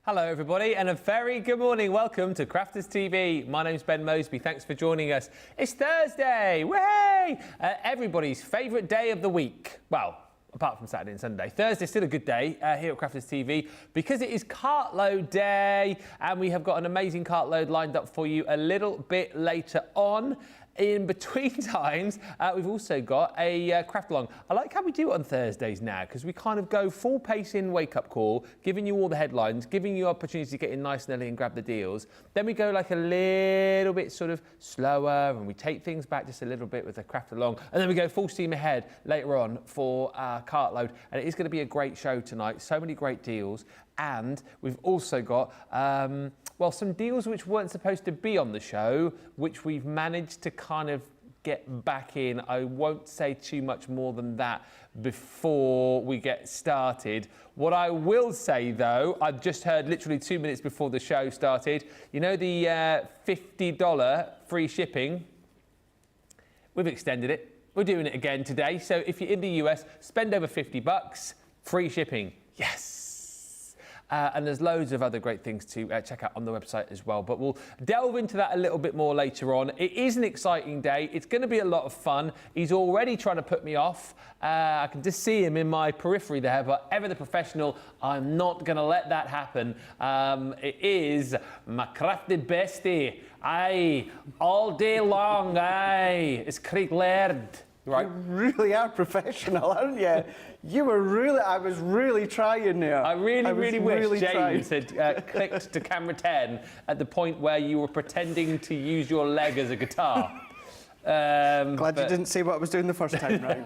Hello everybody and a very good morning. Welcome to Crafters TV. My name's Ben Moseby. Thanks for joining us. It's Thursday. Way! Everybody's favourite day of the week. Well, apart from Saturday and Sunday. Thursday's still a good day here at Crafters TV because it is cartload day and we have got an amazing cartload lined up for you a little bit later on. In between times, we've also got a craft along. I like how we do it on Thursdays now because we kind of go full pace in Wake Up Call, giving you all the headlines, giving you opportunity to get in nice and early and grab the deals. Then we go like a little bit sort of slower and we take things back just a little bit with the craft along. And then we go full steam ahead later on for our cartload. And it is going to be a great show tonight. So many great deals. And we've also got, well, some deals which weren't supposed to be on the show, which we've managed to kind of get back in. I won't say too much more than that before we get started. What I will say, though, I've just heard literally 2 minutes before the show started, you know the $50 free shipping? We've extended it. We're doing it again today. So if you're in the US, spend over $50, free shipping. Yes. And there's loads of other great things to check out on the website as well. But we'll delve into that a little bit more later on. It is an exciting day. It's going to be a lot of fun. He's already trying to put me off. I can just see him in my periphery there. But ever the professional, I'm not going to let that happen. It is my crafty bestie. Aye, all day long. Aye, it's Craig Laird. Right. You really are professional, aren't you? I was really trying there. I really wish James had clicked to camera 10 at the point where you were pretending to use your leg as a guitar. Glad you didn't see what I was doing the first time round.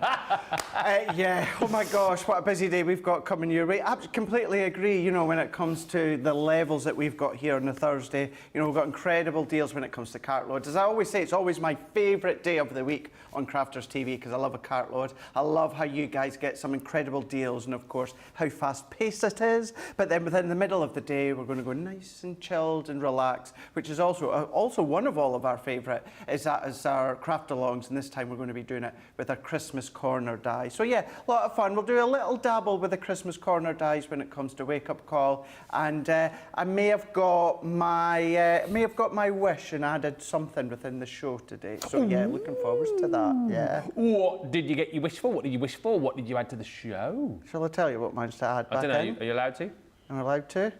Yeah, oh my gosh, what a busy day we've got coming your way. I completely agree, you know, when it comes to the levels that we've got here on a Thursday. You know, we've got incredible deals when it comes to cartloads. As I always say, it's always my favourite day of the week on Crafters TV because I love a cartload. I love how you guys get some incredible deals and, of course, how fast-paced it is. But then within the middle of the day, we're going to go nice and chilled and relaxed, which is also one of all of our favourite, is our craft alongs, and this time we're going to be doing it with our Christmas corner die. So yeah, a lot of fun. We'll do a little dabble with the Christmas corner dies when it comes to Wake Up Call, and I may have got my wish and added something within the show today. So yeah, looking forward to that. Yeah. What did you get your wish for? What did you wish for? What did you add to the show? Shall I tell you what mine's to add? I don't know. Are you allowed to? I'm allowed to.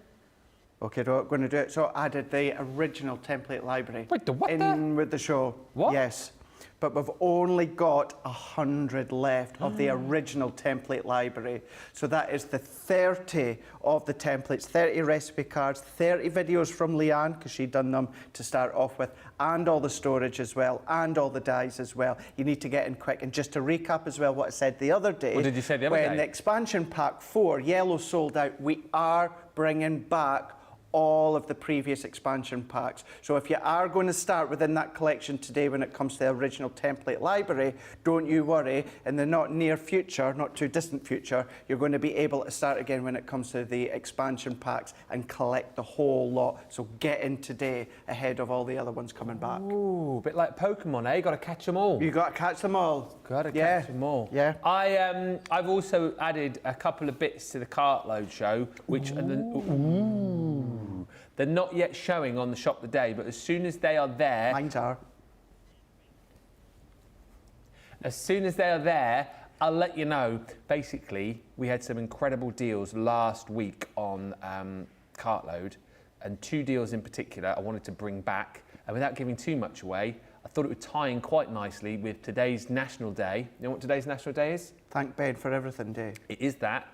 Okay, we're going to do it. So I added the original template library. Wait, the what? In with the show. What? Yes. But we've only got 100 left of the original template library. So that is the 30 of the templates, 30 recipe cards, 30 videos from Leanne, because she'd done them to start off with, and all the storage as well, and all the dies as well. You need to get in quick. And just to recap as well what I said the other day. What did you say the other day? When the expansion pack 4, yellow, sold out, we are bringing back all of the previous expansion packs. So if you are going to start within that collection today when it comes to the original template library, don't you worry, in the not near future, not too distant future, you're going to be able to start again when it comes to the expansion packs and collect the whole lot. So get in today ahead of all the other ones coming back. Ooh, a bit like Pokemon, eh? Got to catch them all. You got to catch them all. Got to catch them all. Yeah. I've also added a couple of bits to the cartload show, which they're not yet showing on the shop today, but as soon as they are there... Mine are. As soon as they are there, I'll let you know. Basically, we had some incredible deals last week on cartload, and 2 deals in particular I wanted to bring back. And without giving too much away, I thought it would tie in quite nicely with today's National Day. You know what today's National Day is? Thank Ben for everything day. It is that.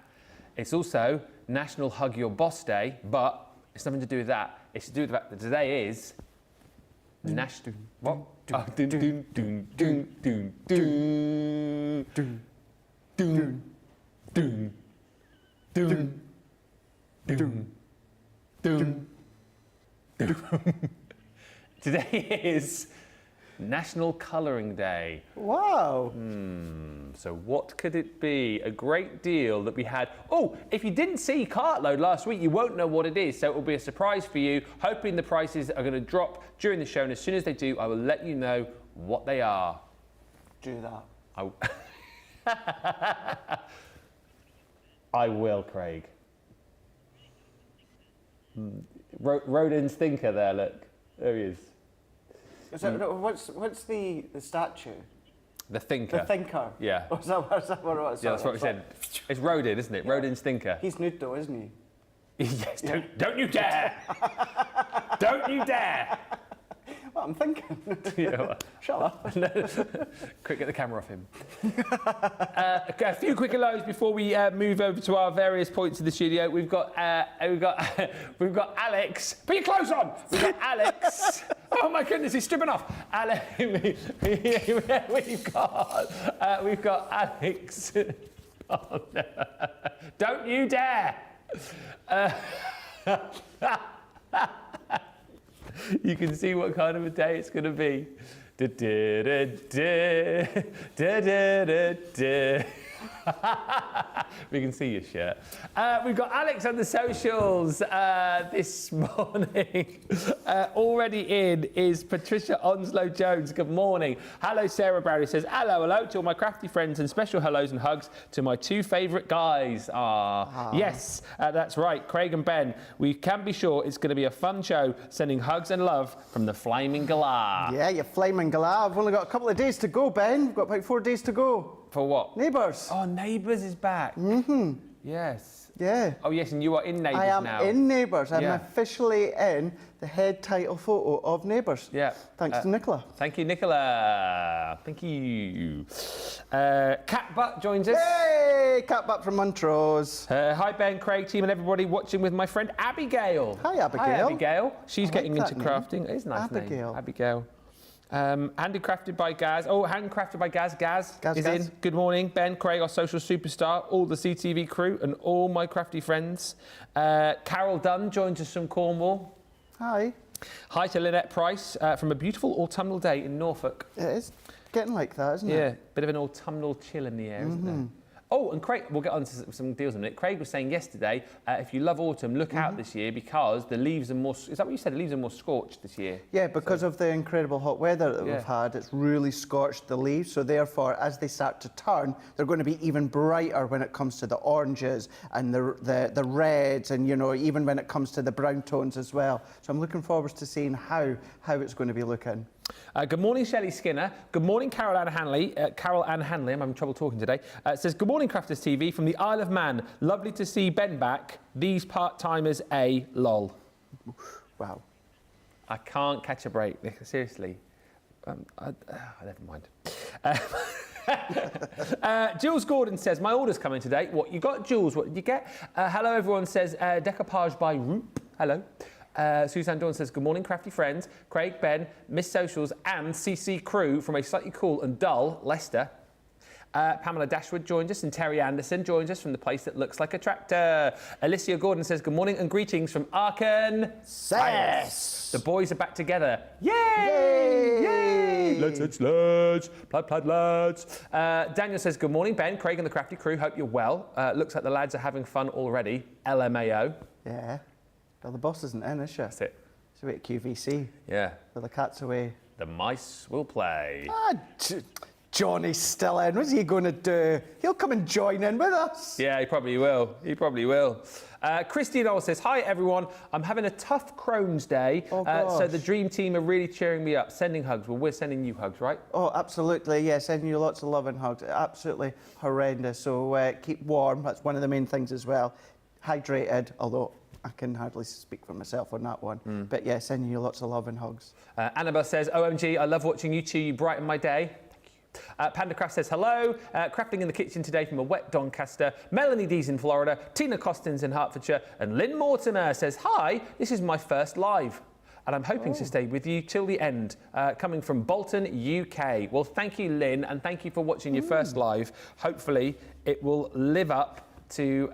It's also National Hug Your Boss Day, but it's nothing to do with that. It's to do with the fact that today is National... What? Today is National Colouring Day. Wow. So what could it be? A great deal that we had. Oh, if you didn't see Cartload last week, you won't know what it is. So it will be a surprise for you. Hoping the prices are going to drop during the show. And as soon as they do, I will let you know what they are. Do that. I will, Craig. Rodin's thinker there, look. There he is. Is that, what's the statue? The thinker. The thinker. Yeah. Oh, is that what it was? Yeah, that's what we said. It's Rodin, isn't it? Yeah. Rodin's thinker. He's nude though, isn't he? Yes, don't you dare! Don't you dare! Well, I'm thinking. Yeah, well. Shut up. Quick, get the camera off him. A few quick hellos before we move over to our various points of the studio. We've got Alex. Put your clothes on. We've got Alex. Oh my goodness, he's stripping off. Alex. We've got Alex. Oh, no. Don't you dare. You can see what kind of a day it's going to be. We can see your shirt. We've got Alex on the socials this morning. Already in is Patricia Onslow Jones. Good morning. Hello, Sarah Barry says, hello to all my crafty friends, and special hellos and hugs to my two favourite guys. Yes, that's right, Craig and Ben. We can be sure it's going to be a fun show, sending hugs and love from the Flaming Galah. Yeah, you Flaming Galah. I've only got a couple of days to go, Ben. We've got about 4 days to go. For what? Neighbours. Oh, Neighbours is back. Mm-hmm. Yes. Yeah. Oh, yes, and you are in Neighbours now. I am in Neighbours. I'm officially in the head title photo of Neighbours. Yeah. Thanks to Nicola. Thank you, Nicola. Thank you. Cat Butt joins us. Hey, Cat Butt from Montrose. Hi, Ben, Craig, team, and everybody watching with my friend Abigail. Hi, Abigail. Hi, Abigail. She's getting into crafting. It is a nice Abigail. name. Abigail. Handcrafted by Gaz. Oh, handcrafted by Gaz. Gaz is in. Good morning, Ben, Craig, our social superstar, all the CTV crew, and all my crafty friends. Carol Dunn joins us from Cornwall. Hi. Hi to Lynette Price from a beautiful autumnal day in Norfolk. It is getting like that, isn't it? Yeah, bit of an autumnal chill in the air, isn't there? Oh, and Craig, we'll get on to some deals in a minute. Craig was saying yesterday, if you love autumn, look out this year because the leaves are more, is that what you said? The leaves are more scorched this year? Yeah, because of the incredible hot weather that we've had, it's really scorched the leaves. So therefore, as they start to turn, they're going to be even brighter when it comes to the oranges and the reds, and, you know, even when it comes to the brown tones as well. So I'm looking forward to seeing how it's going to be looking. Good morning, Shelley Skinner. Good morning, Carol Ann Hanley. Carol Ann Hanley, I'm having trouble talking today. Says, good morning, Crafters TV from the Isle of Man. Lovely to see Ben back. These part-timers, lol. Wow. I can't catch a break, seriously. Never mind. Jules Gordon says, my order's coming today. What you got, Jules? What did you get? Hello, everyone says, decoupage by Roop. Hello. Suzanne Dawn says, good morning, crafty friends. Craig, Ben, Miss Socials and CC crew from a slightly cool and dull Leicester. Pamela Dashwood joins us, and Terry Anderson joins us from the place that looks like a tractor. Alicia Gordon says, good morning and greetings from Arkansas. The boys are back together. Yay! Yay! Yay! Let's lads. Plaid lads. Daniel says, good morning, Ben, Craig and the crafty crew. Hope you're well. Looks like the lads are having fun already. LMAO. Yeah. Well, the boss isn't in, is she? That's it. She's away at QVC. Yeah. Well, the cat's away. The mice will play. Johnny's still in. What's he going to do? He'll come and join in with us. Yeah, he probably will. He probably will. Christine Owl says, hi, everyone. I'm having a tough Crohn's day. So the dream team are really cheering me up. Sending hugs. Well, we're sending you hugs, right? Oh, absolutely. Yeah, sending you lots of love and hugs. Absolutely horrendous. So keep warm. That's one of the main things as well. Hydrated, although I can hardly speak for myself on that one. But yeah, sending you lots of love and hugs. Annabelle says, OMG, I love watching you two. You brighten my day. Thank you. PandaCraft says, hello. Crafting in the kitchen today from a wet Doncaster. Melanie D's in Florida. Tina Costins in Hertfordshire. And Lynn Mortimer says, hi, this is my first live. And I'm hoping to stay with you till the end, coming from Bolton, UK. Well, thank you, Lynn, and thank you for watching your first live. Hopefully, it will live up to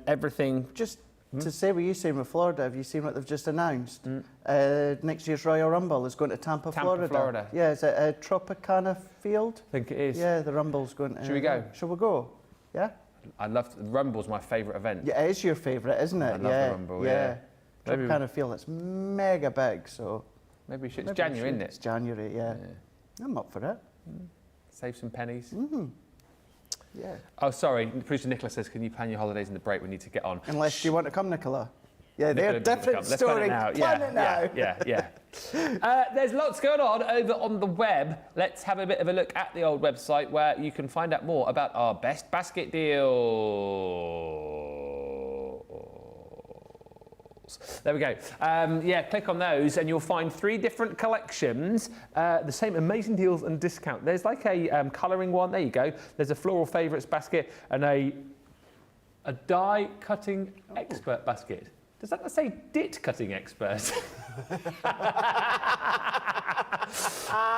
everything. Just to say what you're saying with Florida, have you seen what they've just announced? Next year's Royal Rumble is going to Tampa, Florida. Yeah, is it Tropicana Field? I think it is. Yeah, the Rumble's going to... Should we go? Shall we go? Yeah? I love... The Rumble's my favourite event. Yeah, it is your favourite, isn't it? I love the Rumble, yeah. Tropicana Field, it's mega big, so... Maybe we should... It's January, isn't it? It's January, yeah. I'm up for it. Save some pennies. Yeah. Oh, sorry. Producer Nicola says, can you plan your holidays in the break? We need to get on. Unless you want to come, Nicola. Yeah, they're a different story. Plan it now. Yeah. There's lots going on over on the web. Let's have a bit of a look at the old website where you can find out more about our best basket deals. There we go. Click on those and you'll find 3 different collections. The same amazing deals and discount. There's like a colouring one. There you go. There's a floral favourites basket and a die cutting expert basket. Does that not say dit cutting expert?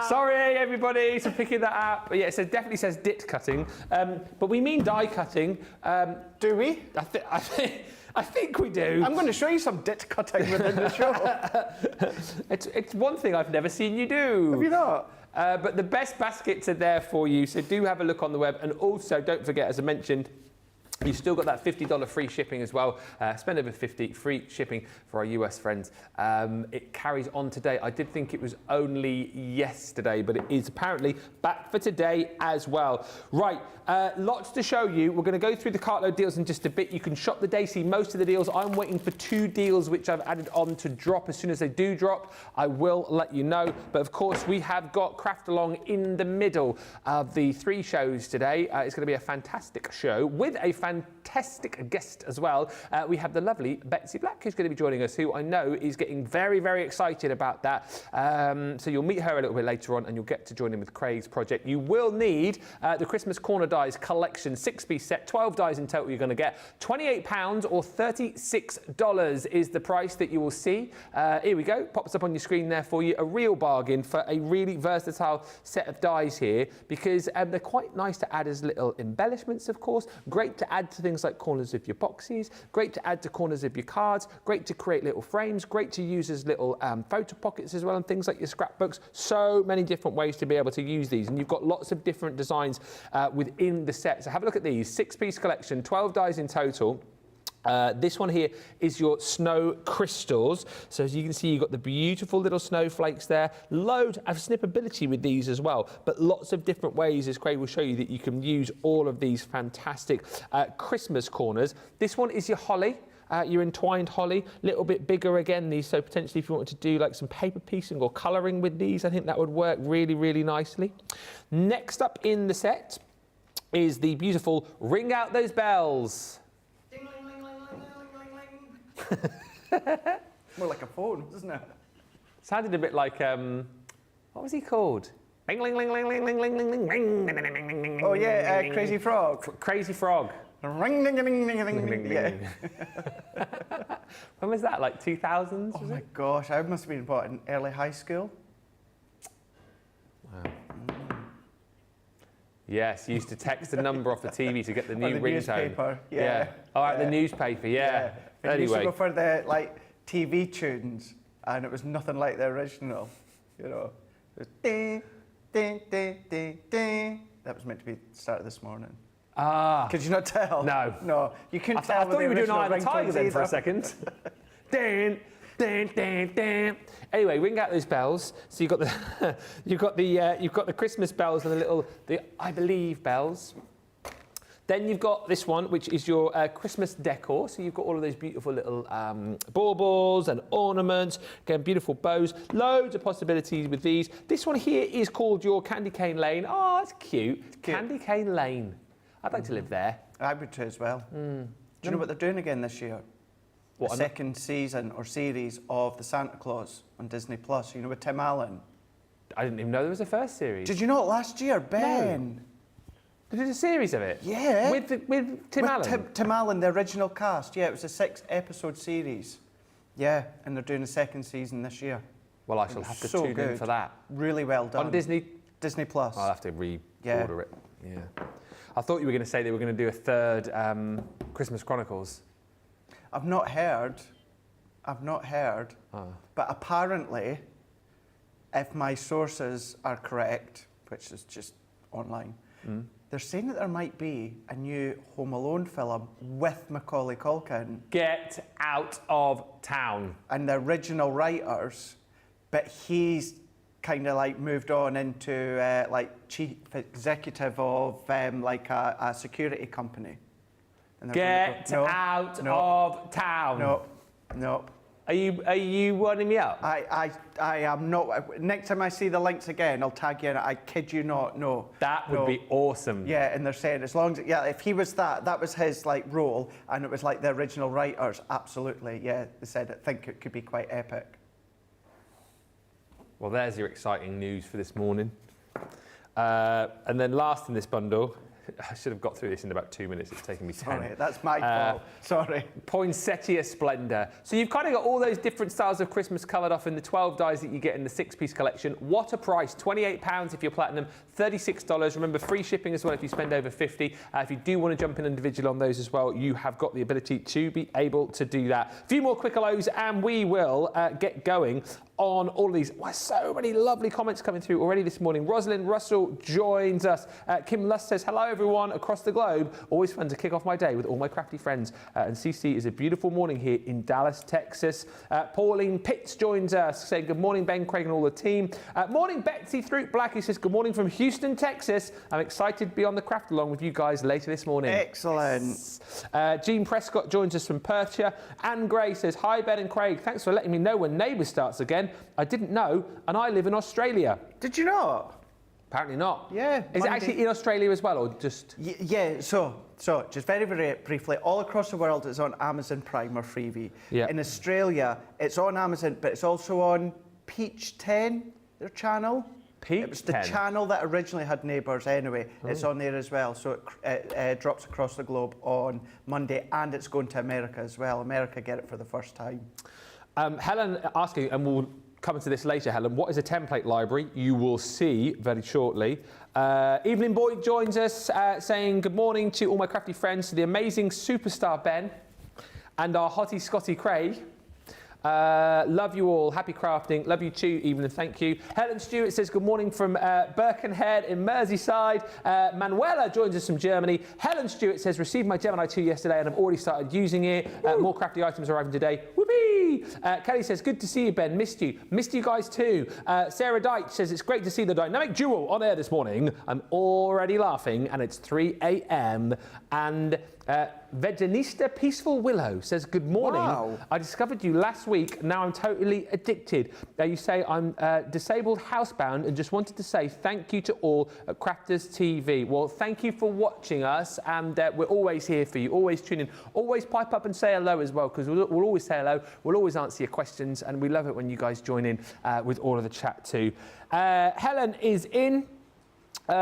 Sorry, everybody, for picking that up. But yeah, it definitely says dit cutting. But we mean die cutting. Do we? I think we do. I'm going to show you some dit cutting within the show. It's one thing I've never seen you do. Have you not? But the best baskets are there for you, so do have a look on the web. And also, don't forget, as I mentioned, you've still got that $50 free shipping as well. Spend over $50 free shipping for our US friends. It carries on today. I did think it was only yesterday, but it is apparently back for today as well. Right, lots to show you. We're going to go through the cartload deals in just a bit. You can shop the day, see most of the deals. I'm waiting for 2 deals which I've added on to drop. As soon as they do drop, I will let you know. But of course, we have got Craft Along in the middle of the 3 shows today. It's going to be a fantastic show with a fantastic guest as well. We have the lovely Betsy Black, who's going to be joining us, who I know is getting very, very excited about that. So you'll meet her a little bit later on and you'll get to join in with Craig's project. You will need the Christmas Corner Dies collection, 6-piece set, 12 dies in total you're going to get. £28 or $36 is the price that you will see. Here we go, pops up on your screen there for you. A real bargain for a really versatile set of dies here, because they're quite nice to add as little embellishments, of course. Great to add to things like corners of your boxes, great to add to corners of your cards, great to create little frames, great to use as little photo pockets as well, and things like your scrapbooks. So many different ways to be able to use these, and you've got lots of different designs within the set. So have a look at these, 6-piece collection, 12 dies in total. This one here is your snow crystals. So as you can see, you've got the beautiful little snowflakes there. Load of snippability with these as well, but lots of different ways, as Craig will show you, that you can use all of these fantastic Christmas corners. This one is your holly. Your entwined holly, a little bit bigger again, these, so potentially if you wanted to do like some paper piecing or colouring with these, I think that would work really, really nicely. Next up in the set is the beautiful Ring Out Those Bells. More like a phone, doesn't it? Sounded a bit like, what was he called? Oh yeah, Crazy Frog. Crazy Frog. Ring, ding, ding, ding, ding, ding, yeah. When was that, like 2000s? Oh my gosh, I must have been in early high school. Wow. Yes, you used to text the number off the TV to get the new ringtone. Newspaper, yeah. All right, the newspaper, yeah. And you used to Anyway. go for the TV tunes, and it was nothing like the original. You know, it was ding, ding, ding, ding, ding. That was meant to be the start of this morning. Ah. Could you not tell? No. You couldn't I tell. thought you were doing Eye of the Tiger then for a either. second. Ding, ding, ding, ding. Anyway, ring out those bells. So you've got the you've got the Christmas bells and the I believe bells. Then you've got this one, which is your Christmas decor. So you've got all of those beautiful little baubles and ornaments. Again, beautiful bows. Loads of possibilities with these. This one here is called your Candy Cane Lane. Oh, it's cute. Candy Cane Lane. I'd like to live there. I would too as well. Do you know what they're doing again this year? What, the second season or series of the Santa Claus on Disney Plus. You know, with Tim Allen. I didn't even know there was a first series. Did you not last year, Ben? They did a series of it? Yeah. With Tim Allen? Tim Allen, the original cast. Yeah, it was a 6-episode series. Yeah, and they're doing a second season this year. Well, I shall have to tune in for that. Really well done. On Disney Plus. I'll have to re-order it. Yeah. I thought you were going to say they were going to do a third Christmas Chronicles. I've not heard. But apparently, if my sources are correct, which is just online, they're saying that there might be a new Home Alone film with Macaulay Culkin. Get out of town. And the original writers, but he's kind of moved on into chief executive of a security company. And Get out of town. Nope. Are you winding me up? I am not. Next time I see the links again, I'll tag you in it. I kid you not, no. That would be awesome. Yeah, and they're saying as long as, if he was that was his like role, and it was like the original writers, absolutely, yeah, they said I think it could be quite epic. Well, there's your exciting news for this morning. And then last in this bundle, I should have got through this in about 2 minutes. It's taken me 10. Sorry, that's my fault. Sorry. Poinsettia Splendor. So you've kind of got all those different styles of Christmas coloured off in the 12 dies that you get in the 6-piece collection. What a price. £28 if you're platinum, $36. Remember, free shipping as well if you spend over 50. If you do want to jump in individually on those as well, you have got the ability to be able to do that. A few more quick hellos and we will get going on all of these. Wow, so many lovely comments coming through already this morning. Rosalind Russell joins us. Kim Lust says, hello everyone across the globe. Always fun to kick off my day with all my crafty friends. And CC is a beautiful morning here in Dallas, Texas. Pauline Pitts joins us, saying good morning Ben, Craig and all the team. Morning Betsy Throot Black, who says good morning from Houston, Texas. I'm excited to be on the craft along with you guys later this morning. Excellent. Jean Prescott joins us from Perthshire. Anne Gray says, hi Ben and Craig, thanks for letting me know when Neighbours starts again. I didn't know, and I live in Australia. Did you not? Apparently not. Yeah. Is it actually in Australia as well, or just? Yeah. So just very, very briefly, all across the world it's on Amazon Prime or Freevee. Yeah. In Australia, it's on Amazon, but it's also on Peach 10, their channel. Peach It was the 10? channel that originally had Neighbours anyway. Oh. It's on there as well. So it drops across the globe on Monday, and it's going to America as well. America get it for the first time. Helen asking, and we'll come into this later, Helen, what is a template library? You will see very shortly. Evelyn Boyd joins us saying good morning to all my crafty friends, to the amazing superstar Ben and our hottie Scotty Craig. Love you all. Happy crafting. Love you too, Evelyn. Thank you. Helen Stewart says good morning from Birkenhead in Merseyside. Manuela joins us from Germany. Helen Stewart says received my Gemini 2 yesterday and I've already started using it. More crafty items arriving today. Whoopee! Kelly says good to see you, Ben. Missed you. Missed you guys too. Sarah Deitch says it's great to see the dynamic duo on air this morning. I'm already laughing and it's 3 a.m. And Veganista Peaceful Willow says, good morning. Wow. I discovered you last week. Now I'm totally addicted. You say I'm disabled housebound and just wanted to say thank you to all at Crafters TV. Well, thank you for watching us. And we're always here for you. Always tune in. Always pipe up and say hello as well, because we'll always say hello. We'll always answer your questions. And we love it when you guys join in with all of the chat too. Helen is in.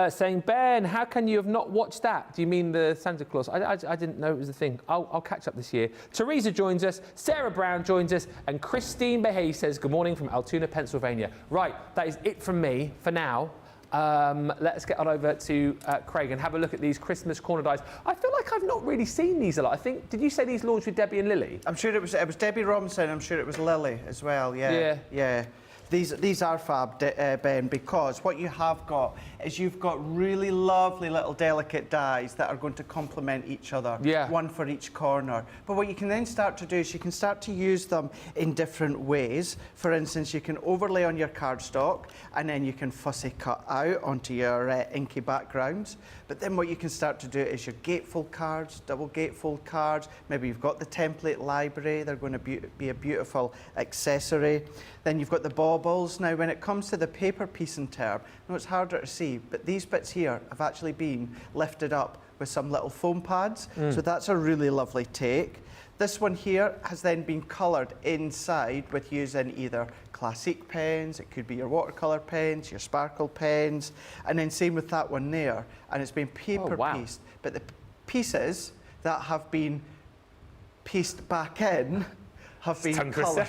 Saying, Ben, how can you have not watched that? Do you mean the Santa Claus? I didn't know it was a thing. I'll catch up this year. Teresa joins us, Sarah Brown joins us, and Christine Behay says, good morning from Altoona, Pennsylvania. Right, that is it from me for now. Let's get on over to Craig and have a look at these Christmas corner dies. I feel like I've not really seen these a lot. I think, did you say these launched with Debbie and Lily? I'm sure it was Debbie Robinson. I'm sure it was Lily as well. Yeah. These are fab, Ben, because what you have got is you've got really lovely little delicate dies that are going to complement each other, one for each corner. But what you can then start to do is you can start to use them in different ways. For instance, you can overlay on your cardstock and then you can fussy cut out onto your inky backgrounds. But then what you can start to do is your gatefold cards, double gatefold cards. Maybe you've got the template library. They're going to be a beautiful accessory. Then you've got the baubles. Now, when it comes to the paper piece and term, I know it's harder to see, but these bits here have actually been lifted up with some little foam pads. So that's a really lovely take. This one here has then been coloured inside with using either classic pens, it could be your watercolour pens, your sparkle pens, and then same with that one there. And it's been paper pieced, but the pieces that have been pieced back in have been coloured.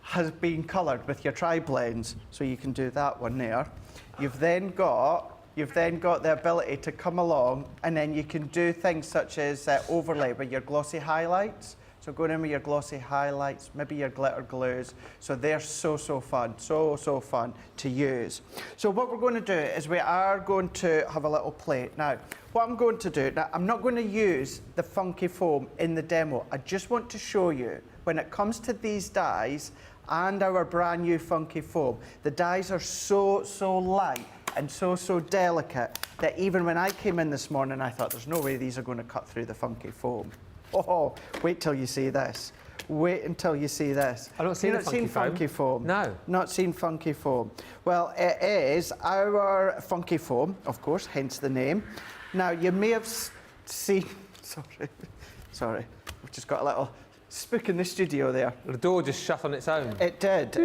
Has been coloured with your tri-blends, so you can do that one there. You've then got the ability to come along and then you can do things such as overlay with your glossy highlights. So going in with your glossy highlights, maybe your glitter glues. So they're so fun, so fun to use. So what we're going to do is we are going to have a little play. Now, what I'm going to do, I'm not going to use the funky foam in the demo. I just want to show you when it comes to these dies and our brand new funky foam, the dies are so light and so delicate that even when I came in this morning, I thought there's no way these are going to cut through the funky foam. Oh, wait till you see this. Wait until you see this. I've not seen funky foam. No. Not seen funky foam. Well, it is our funky foam, of course, hence the name. Now, you may have seen... Sorry. We've just got a little spook in the studio there. The door just shut on its own. It did.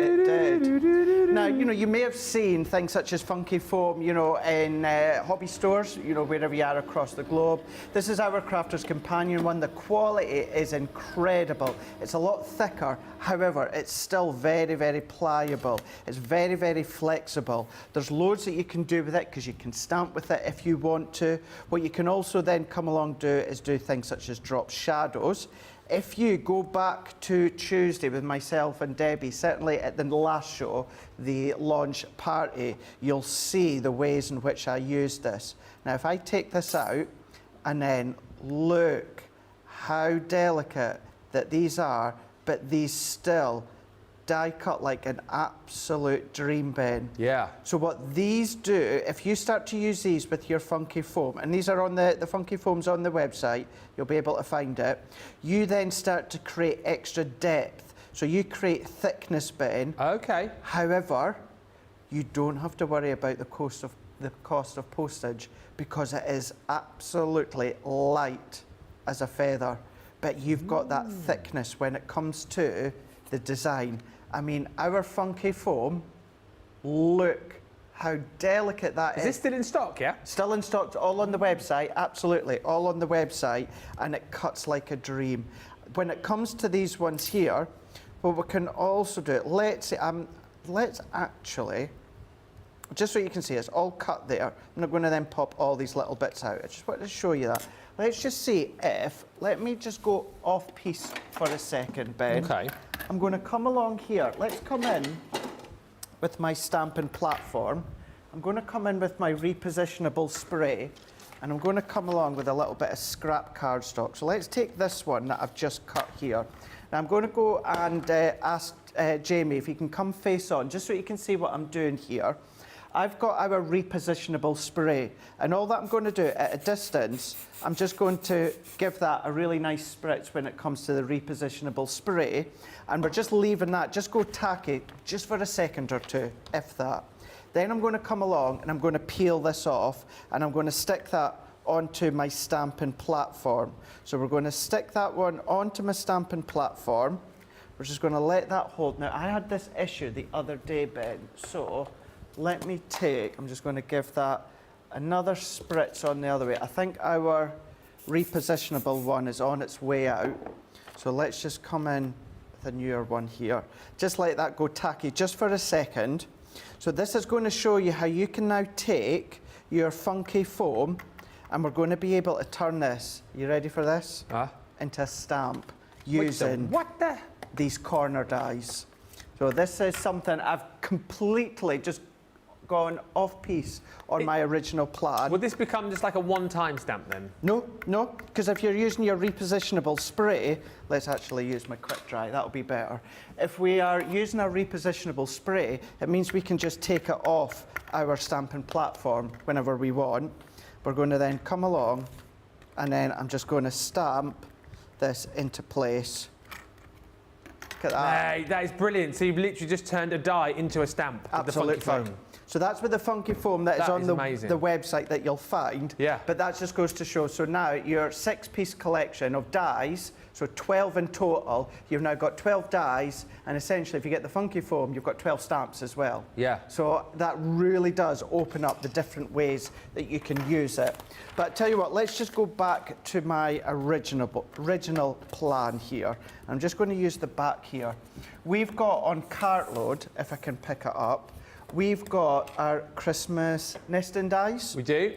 Now, you may have seen things such as funky foam, in hobby stores, wherever you are across the globe. This is our Crafter's Companion one. The quality is incredible. It's a lot thicker. However, it's still very, very pliable. It's very, very flexible. There's loads that you can do with it because you can stamp with it if you want to. What you can also then come along do is do things such as drop shadows. If you go back to Tuesday with myself and Debbie, certainly at the last show, the launch party, you'll see the ways in which I use this. Now, if I take this out and then look how delicate that these are, but these still die cut like an absolute dream, Ben. Yeah. So what these do, if you start to use these with your funky foam, and these are on the funky foam's on the website, you'll be able to find it, you then start to create extra depth. So you create thickness, Ben. Okay. However, you don't have to worry about the cost of postage because it is absolutely light as a feather. But you've got that thickness when it comes to the design. I mean, our funky foam, look how delicate that is. Is this still in stock, yeah? Still in stock, all on the website, absolutely, all on the website, and it cuts like a dream. When it comes to these ones here, what we can also do, let's actually, just so you can see, it's all cut there. I'm not going to then pop all these little bits out. I just wanted to show you that. Let's just see if, let me just go off piece for a second, Ben. Okay. I'm going to come along here. Let's come in with my stamping platform. I'm going to come in with my repositionable spray, and I'm going to come along with a little bit of scrap cardstock. So let's take this one that I've just cut here. Now I'm going to go and ask Jamie if he can come face on, just so you can see what I'm doing here. I've got our repositionable spray, and all that I'm going to do at a distance, I'm just going to give that a really nice spritz when it comes to the repositionable spray, and we're just leaving that, just go tacky, just for a second or two, if that. Then I'm going to come along and I'm going to peel this off, and I'm going to stick that onto my stamping platform. So we're going to stick that one onto my stamping platform. We're just going to let that hold. Now, I had this issue the other day, Ben, so let me I'm just going to give that another spritz on the other way. I think our repositionable one is on its way out. So let's just come in with a newer one here. Just let that go tacky just for a second. So this is going to show you how you can now take your funky foam, and we're going to be able to turn this, you ready for this? Into a stamp using these corner dies. So this is something I've completely just gone off piece on my original plan. Would this become just like a one-time stamp then? No, because if you're using your repositionable spray, let's actually use my quick dry, that'll be better. If we are using our repositionable spray, it means we can just take it off our stamping platform whenever we want. We're going to then come along, and then I'm just going to stamp this into place. Look at that. Hey, that is brilliant. So you've literally just turned a die into a stamp with the funky foam. So that's with the funky foam that is on the website that you'll find. Yeah. But that just goes to show, so now your 6-piece collection of dies, so 12 in total, you've now got 12 dies, and essentially if you get the funky foam, you've got 12 stamps as well. Yeah. So that really does open up the different ways that you can use it. But tell you what, let's just go back to my original plan here. I'm just going to use the back here. We've got on Cartload, if I can pick it up, we've got our Christmas nesting dies. We do.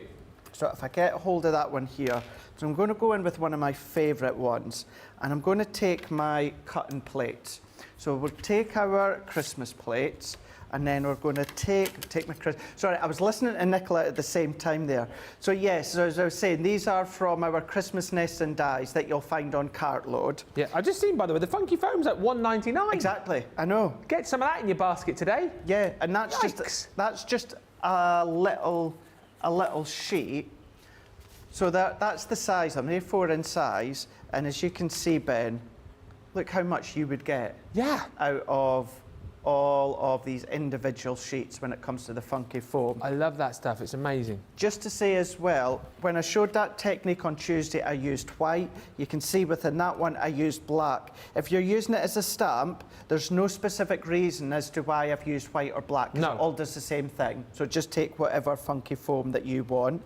So if I get hold of that one here, so I'm going to go in with one of my favourite ones, and I'm going to take my cutting plates. So we'll take our Christmas plates, and then we're going to take my Christmas... Sorry, I was listening to Nicola at the same time there. So yes, as I was saying, these are from our Christmas nesting dies that you'll find on Cartload. Yeah, I've just seen, by the way, the funky foam's at $1.99. Exactly, I know. Get some of that in your basket today. Yeah, and that's just a little sheet. So that's the size. I'm A4 in size, and as you can see, Ben, look how much you would get out of all of these individual sheets when it comes to the funky foam. I love that stuff, it's amazing. Just to say as well, when I showed that technique on Tuesday, I used white. You can see within that one, I used black. If you're using it as a stamp, there's no specific reason as to why I've used white or black, because it all does the same thing. So just take whatever funky foam that you want.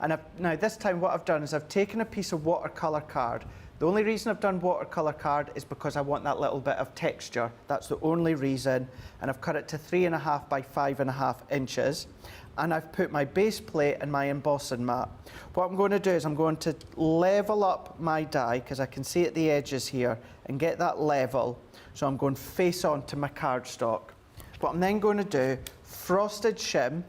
And now this time what I've done is I've taken a piece of watercolour card. The only reason I've done watercolour card is because I want that little bit of texture. That's the only reason. And I've cut it to 3.5 by 5.5 inches. And I've put my base plate and my embossing mat. What I'm going to do is I'm going to level up my die, because I can see at the edges here, and get that level. So I'm going face on to my cardstock. What I'm then going to do, frosted shim,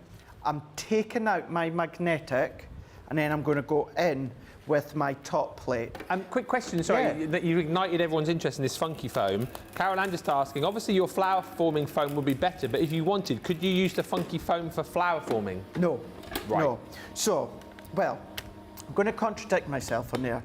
I'm taking out my magnetic, and then I'm going to go in with my top plate. Quick question, sorry, that you ignited everyone's interest in this funky foam. Carol Ann just asking, obviously your flower forming foam would be better, but if you wanted, could you use the funky foam for flower forming? No, right. No. So, well, I'm going to contradict myself on there.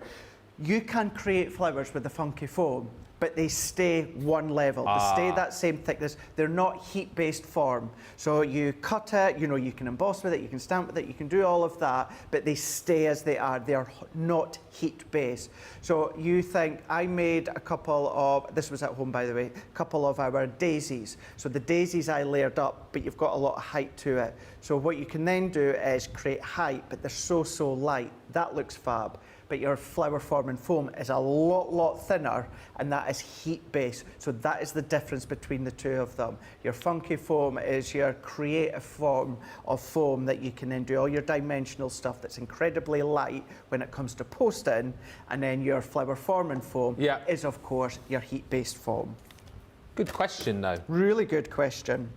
You can create flowers with the funky foam, but they stay one level. They stay that same thickness. They're not heat-based form. So you cut it, you know, you can emboss with it, you can stamp with it, you can do all of that, but they stay as they are. They are not heat-based. So you think, I made a couple of, this was at home by the way, a couple of our daisies. So the daisies I layered up, but you've got a lot of height to it. So what you can then do is create height, but they're so light. That looks fab. But your flower forming foam is a lot thinner, and that is heat-based. So that is the difference between the two of them. Your funky foam is your creative form of foam that you can then do all your dimensional stuff that's incredibly light when it comes to posting, and then your flower forming foam is, of course, your heat-based foam. Good question, though. Really good question.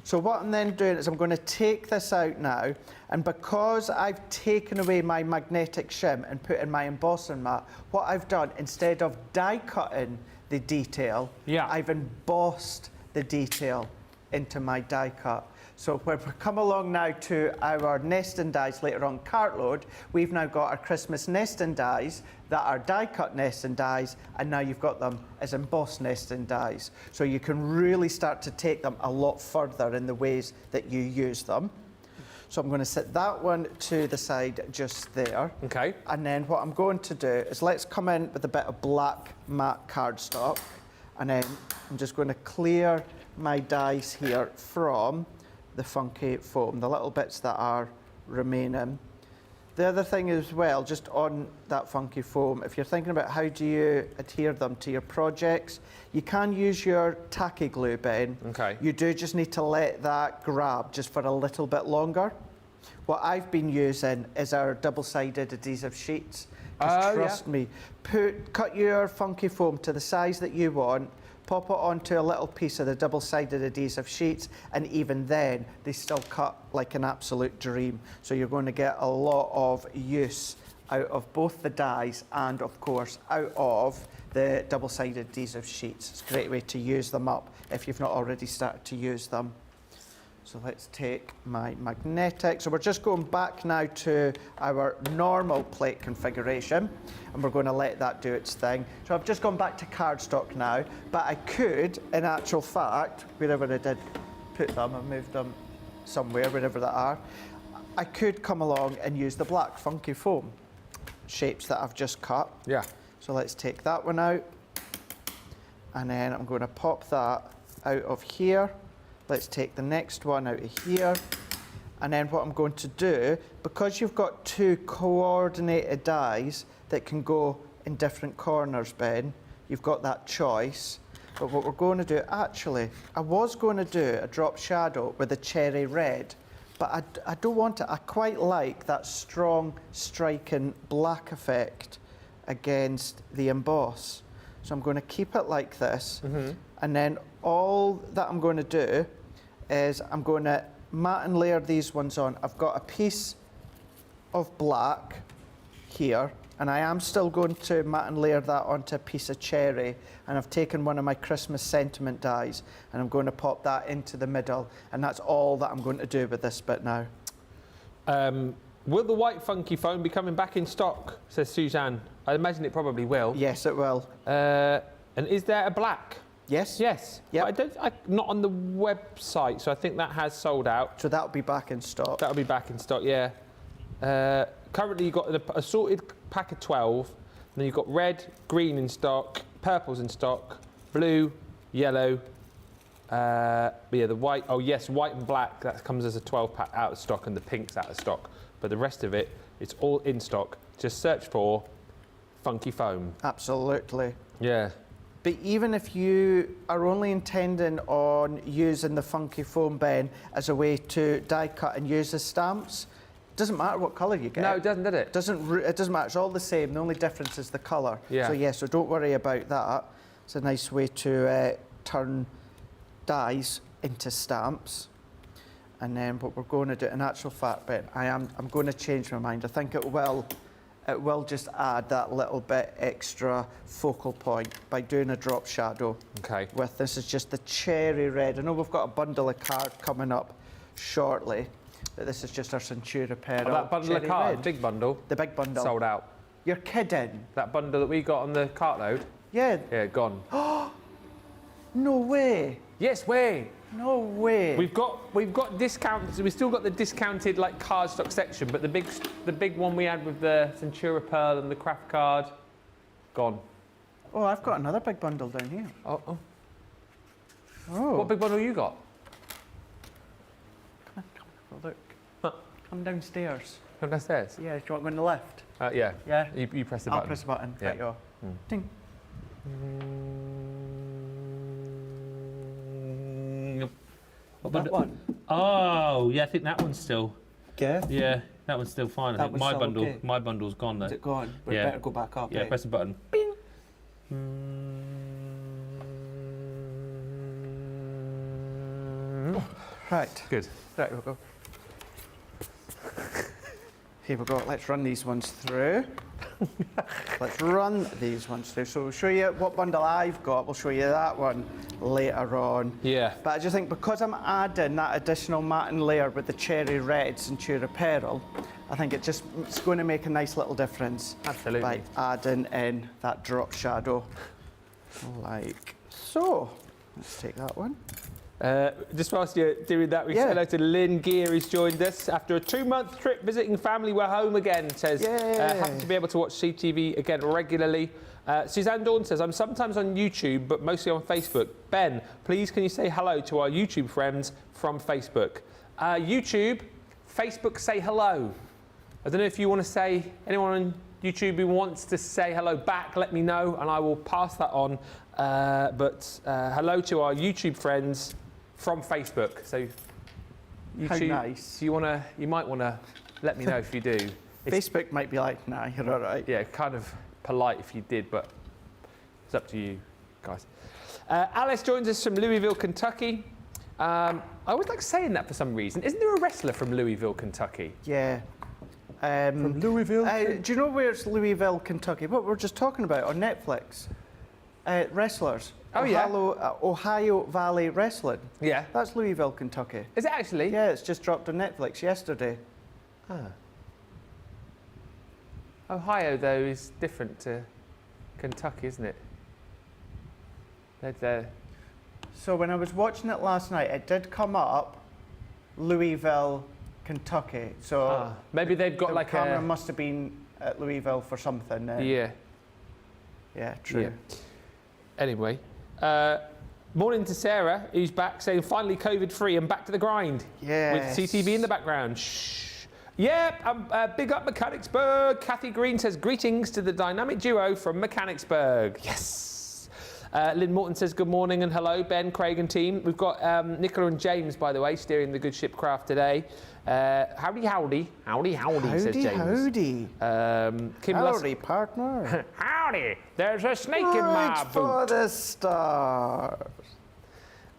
So what I'm then doing is I'm going to take this out now, and because I've taken away my magnetic shim and put in my embossing mat, what I've done, instead of die cutting the detail, I've embossed the detail into my die cut. So when we come along now to our nesting dies later on cartload, we've now got our Christmas nesting dies that are die cut nesting dies, and now you've got them as embossed nesting dies. So you can really start to take them a lot further in the ways that you use them. So I'm going to set that one to the side just there. Okay. And then what I'm going to do is let's come in with a bit of black matte cardstock, and then I'm just going to clear my dies here from the funky foam, the little bits that are remaining. The other thing as well, just on that funky foam, if you're thinking about how do you adhere them to your projects, you can use your tacky glue, Ben. Okay. You do just need to let that grab just for a little bit longer. What I've been using is our double-sided adhesive sheets. Because trust me, cut your funky foam to the size that you want, pop it onto a little piece of the double-sided adhesive sheets, and even then, they still cut like an absolute dream. So you're going to get a lot of use out of both the dies and, of course, out of the double-sided adhesive sheets. It's a great way to use them up if you've not already started to use them. So let's take my magnetic. So we're just going back now to our normal plate configuration, and we're going to let that do its thing. So I've just gone back to cardstock now, but I could, in actual fact, wherever I did put them, I moved them somewhere, wherever they are, I could come along and use the black funky foam shapes that I've just cut. Yeah. So let's take that one out, and then I'm going to pop that out of here. Let's take the next one out of here. And then what I'm going to do, because you've got two coordinated dies that can go in different corners, Ben, you've got that choice. But what we're going to do, actually, I was going to do a drop shadow with a cherry red, but I don't want it. I quite like that strong striking black effect against the emboss. So I'm going to keep it like this. And then all that I'm going to do is I'm going to matte and layer these ones on. I've got a piece of black here, and I am still going to matte and layer that onto a piece of cherry, and I've taken one of my Christmas sentiment dies, and I'm going to pop that into the middle, and that's all that I'm going to do with this bit now. Will the white funky foam be coming back in stock? Says Suzanne. I imagine it probably will. Yes, it will. And is there a black? Yes. Yes. Yep. Not on the website, so I think that has sold out. So that'll be back in stock. That'll be back in stock, yeah. Currently, you've got an assorted pack of 12. Then you've got red, green in stock, purple's in stock, blue, yellow. Yeah, the white. Oh yes, white and black. That comes as a 12 pack out of stock, and the pink's out of stock. But the rest of it, it's all in stock. Just search for funky foam. Absolutely. Yeah. But even if you are only intending on using the funky foam, Ben, as a way to die cut and use as stamps, it doesn't matter what colour you get. No, it doesn't, does it? It doesn't matter. It's all the same. The only difference is the colour. Yeah. So yeah, so don't worry about that. It's a nice way to turn dies into stamps. And then what we're going to do, in actual fact, Ben, I'm going to change my mind. I think it will just add that little bit extra focal point by doing a drop shadow. Okay. With this is just the cherry red. I know we've got a bundle of cards coming up shortly, but this is just our Centura Pearl. Oh, that bundle of cards, big bundle. The big bundle. Sold out. You're kidding. That bundle that we got on the cartload? Yeah. Yeah, gone. No way. Yes, way. No way. We've got discounts. We've still got the discounted like cardstock section, but the big one we had with the Centura Pearl and the craft card, gone. Oh, I've got another big bundle down here. Oh. Oh. What big bundle you got? Come on, look. Huh. Come downstairs. Come downstairs. Yeah, do you want to go in the lift? Yeah. Yeah. You press the button. I'll press the button. Yeah. Right, you go. Ding. That one. Oh, yeah, I think that one's still. Yeah. Yeah, that one's still fine. I That think one's my still bundle, okay. my bundle's gone though. Is it gone? We Yeah. better go back up. Yeah, right? press the button. Bing. Right. Good. Right, we'll go. Here we go. Let's run these ones through. Let's run these ones through. So we'll show you what bundle I've got. We'll show you that one later on. Yeah. But I just think because I'm adding that additional matte layer with the cherry red Centura Pearl, I think it's going to make a nice little difference. Absolutely. By adding in that drop shadow, like so. Let's take that one. Just whilst you're doing that, we say hello to Lynn Gear, who's joined us after a 2-month trip visiting family. We're home again, says. Happy to be able to watch CTV again regularly. Suzanne Dawn says, I'm sometimes on YouTube, but mostly on Facebook. Ben, please can you say hello to our YouTube friends from Facebook? YouTube, Facebook, say hello. I don't know if you want to say, anyone on YouTube who wants to say hello back, let me know and I will pass that on. But hello to our YouTube friends from Facebook. So YouTube, How nice. You might want to let me know if you do. Facebook might be like, nah, you're all right. Yeah, kind of polite if you did, but it's up to you guys. Alice joins us from Louisville, Kentucky. I always like saying that for some reason. Isn't there a wrestler from Louisville, Kentucky? Yeah. From Louisville? Do you know where it's Louisville, Kentucky? What we were just talking about on Netflix. Wrestlers. Oh, yeah. Ohio Valley Wrestling. Yeah. That's Louisville, Kentucky. Is it actually? Yeah, it's just dropped on Netflix yesterday. Ohio, though, is different to Kentucky, isn't it? So when I was watching it last night, it did come up Louisville, Kentucky. So maybe they've got the like camera must have been at Louisville for something. Yeah. Yeah, true. Yeah. Anyway, morning to Sarah, who's back saying finally COVID-free and back to the grind. Yeah. With CTV in the background. Shh. Yeah, big up Mechanicsburg. Kathy Green says greetings to the dynamic duo from Mechanicsburg. Yes. Lynn Morton says good morning and hello, Ben, Craig and team. We've got Nicola and James, by the way, steering the Good Ship Craft today. Howdy, howdy. Howdy, howdy, says James. Howdy, Kim howdy, partner. Howdy, there's a snake in my boot. for the stars.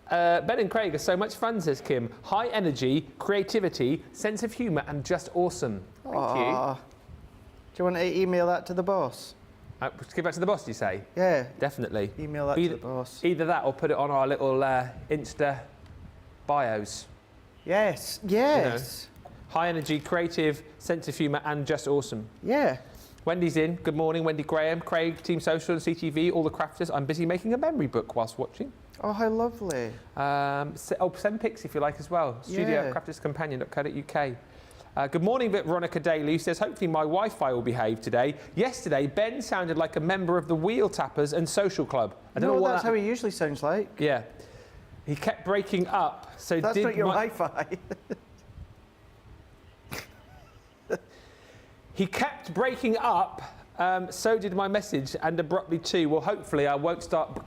Ben and Craig are so much fun, says Kim. High energy, creativity, sense of humour and just awesome. Thank you. Do you want to email that to the boss? Give that to the boss, do you say? Yeah. Definitely. Email that to the boss. Either that or put it on our little Insta bios. Yes, yes. High energy, creative, sense of humour, and just awesome. Yeah. Wendy's in. Good morning, Wendy Graham, Craig, Team Social, and CTV, all the crafters. I'm busy making a memory book whilst watching. Oh, how lovely. Send pics if you like as well. Studio Yeah. crafterscompanion.co.uk. Good morning, Veronica Daly, who says, hopefully my Wi-Fi will behave today. Yesterday, Ben sounded like a member of the Wheel Tappers and Social Club. I don't know what that's how he usually sounds like. Yeah. He kept breaking up. So That's did not your Wi-Fi. He kept breaking up, so did my message, and abruptly too. Well, hopefully I won't start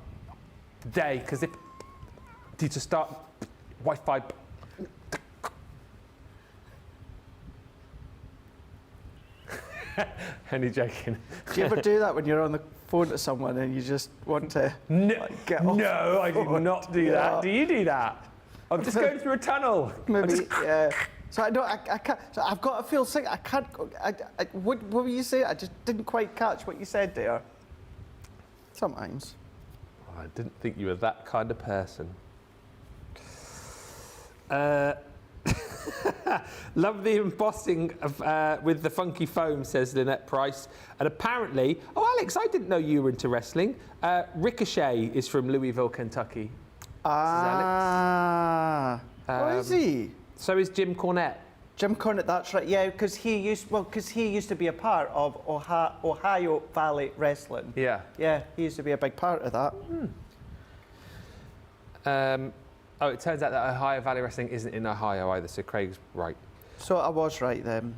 today, because if I need to start Wi-Fi. Only joking. Do you ever do that when you're on the phone to someone and you just want to get off? No, I do not do that. Do you do that? I'm just going through a tunnel. Maybe, yeah. So I can't. So I've got to feel sick. I can't. What were you saying? I just didn't quite catch what you said there. Sometimes. I didn't think you were that kind of person. Love the embossing of, with the funky foam, says Lynette Price. And apparently, oh Alex, I didn't know you were into wrestling. Ricochet is from Louisville, Kentucky. Ah. Alex. Is he? So is Jim Cornette. Jim Cornette, that's right. Yeah, because he used to be a part of Ohio Valley Wrestling. Yeah. Yeah, he used to be a big part of that. Oh, it turns out that Ohio Valley Wrestling isn't in Ohio either, so Craig's right. So I was right then.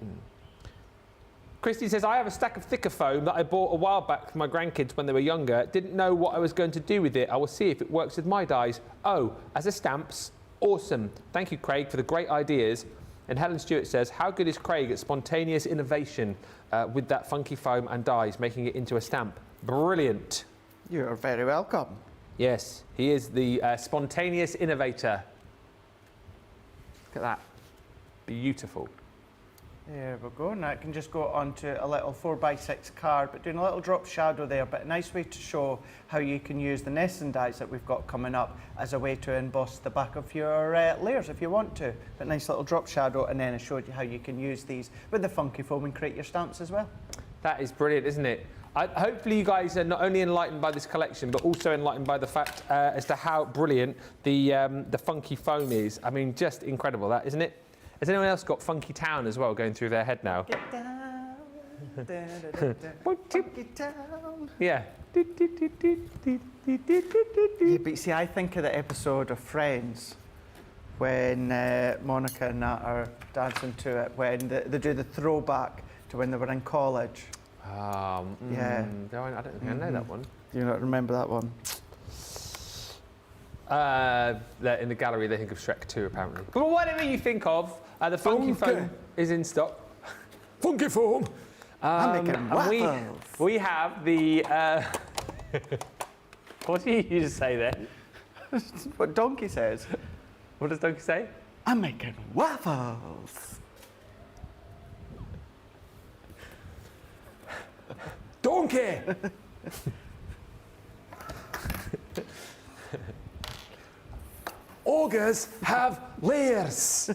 Christy says, I have a stack of thicker foam that I bought a while back for my grandkids when they were younger. Didn't know what I was going to do with it. I will see if it works with my dies. Oh, as a stamps. Awesome. Thank you, Craig, for the great ideas. And Helen Stewart says, how good is Craig at spontaneous innovation with that funky foam and dies, making it into a stamp? Brilliant. You're very welcome. Yes, he is the spontaneous innovator. Look at that. Beautiful. There we go. Now it can just go onto a little 4x6 card, but doing a little drop shadow there, but a nice way to show how you can use the nesting dies that we've got coming up as a way to emboss the back of your layers if you want to. But nice little drop shadow, and then I showed you how you can use these with the funky foam and create your stamps as well. That is brilliant, isn't it? Hopefully you guys are not only enlightened by this collection, but also enlightened by the fact as to how brilliant the funky foam is. I mean, just incredible, that, isn't it? Has anyone else got Funky Town as well going through their head now? Get down, funky town. Yeah. Yeah, but you see, I think of the episode of Friends when Monica and Nat are dancing to it, when they do the throwback to when they were in college. Yeah. I don't think I know that one. Do you not remember that one? In the gallery, they think of Shrek 2, apparently. But whatever you think of, the funky foam is in stock. Funky foam. I'm making waffles. We have the. What do you just say there? What Donkey says. What does Donkey say? I'm making waffles. Donkey! Ogres have layers.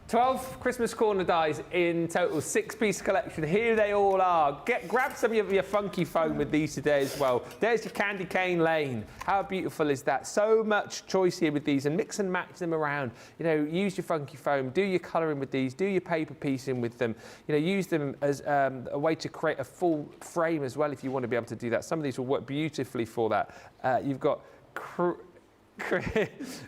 12 Christmas corner dies in total, 6-piece collection. Here they all are. Grab some of your funky foam with these today as well. There's your Candy Cane Lane. How beautiful is that? So much choice here with these, and mix and match them around. You know, use your funky foam, do your colouring with these, do your paper piecing with them. You know, use them as a way to create a full frame as well if you want to be able to do that. Some of these will work beautifully for that. You've got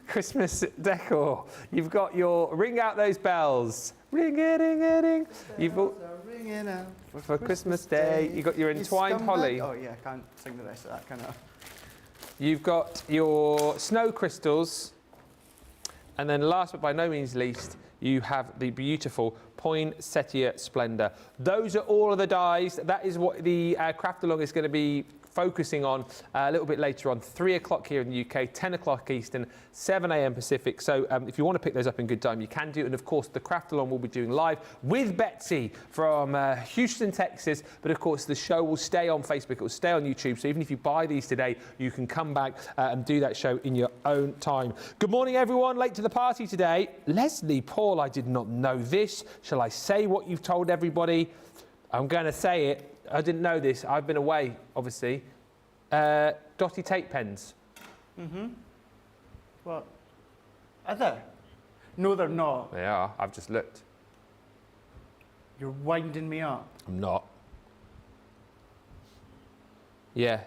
Christmas decor. You've got your ring out those bells. Ring it, ring it, ring. You've got ringing out for Christmas Day. You've got your entwined holly. Oh yeah, I can't sing the rest of that, can I? You've got your snow crystals. And then last but by no means least, you have the beautiful Poinsettia Splendor. Those are all of the dies. That is what the craft along is going to be focusing on a little bit later on, 3 o'clock here in the UK, 10 o'clock Eastern, 7 a.m. Pacific. So if you want to pick those up in good time, you can do. And of course, the Craft Along will be doing live with Betsy from Houston, Texas. But of course, the show will stay on Facebook. It will stay on YouTube. So even if you buy these today, you can come back and do that show in your own time. Good morning, everyone. Late to the party today. Leslie, Paul, I did not know this. Shall I say what you've told everybody? I'm going to say it. I didn't know this. I've been away, obviously. Dotty tape pens. Mm-hmm. What? Are there? No, they're not. They are. I've just looked. You're winding me up. I'm not. Yeah,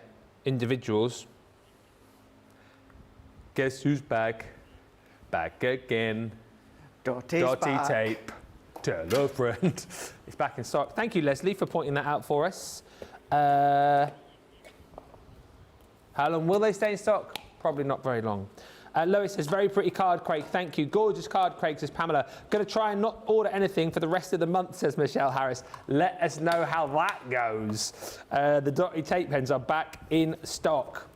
individuals. Guess who's back? Back again. Dotty back. Tape. Tell a friend. It's back in stock. Thank you, Leslie, for pointing that out for us. How long will they stay in stock? Probably not very long. Lois says, very pretty card, Craig. Thank you. Gorgeous card, Craig, says Pamela. Going to try and not order anything for the rest of the month, says Michelle Harris. Let us know how that goes. The Dotty tape pens are back in stock.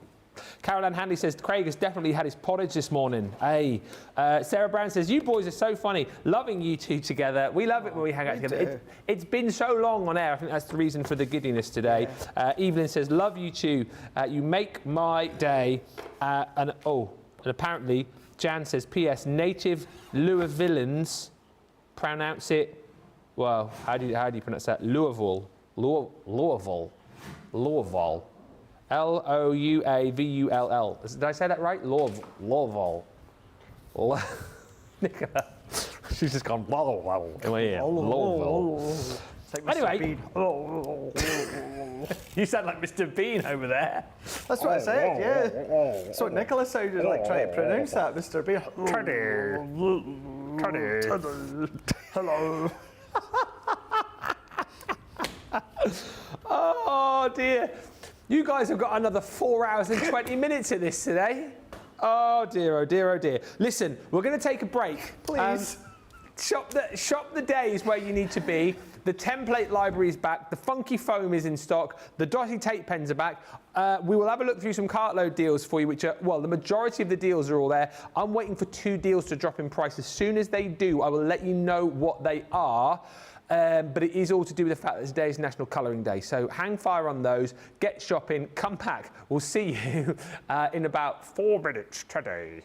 Caroline Handley says, Craig has definitely had his pottage this morning. Hey. Sarah Brown says, you boys are so funny. Loving you two together. We love it when we hang out together. It's been so long on air. I think that's the reason for the giddiness today. Yeah. Evelyn says, love you two. You make my day. And apparently, Jan says, P.S. native Louisvilleans pronounce it, well, how do you pronounce that? Louisville. Louisville. Louavull. Did I say that right? Louisville. Nicola. She's just gone, in my ear. Louisville. Anyway. You sound like Mr. Bean over there. That's what I said, yeah. That's what Nicola sounded like trying to pronounce that, Mr. Bean. Teddy. Hello. Oh, dear. You guys have got another 4 hours and 20 minutes of this today. Oh dear, oh dear, oh dear. Listen, we're going to take a break. Please. Shop the days where you need to be. The template library is back. The funky foam is in stock. The Dotty tape pens are back. We will have a look through some cartload deals for you, which are, well, the majority of the deals are all there. I'm waiting for 2 deals to drop in price. As soon as they do, I will let you know what they are. But it is all to do with the fact that today is National Colouring Day. So hang fire on those, get shopping, come back. We'll see you in about 4 minutes today.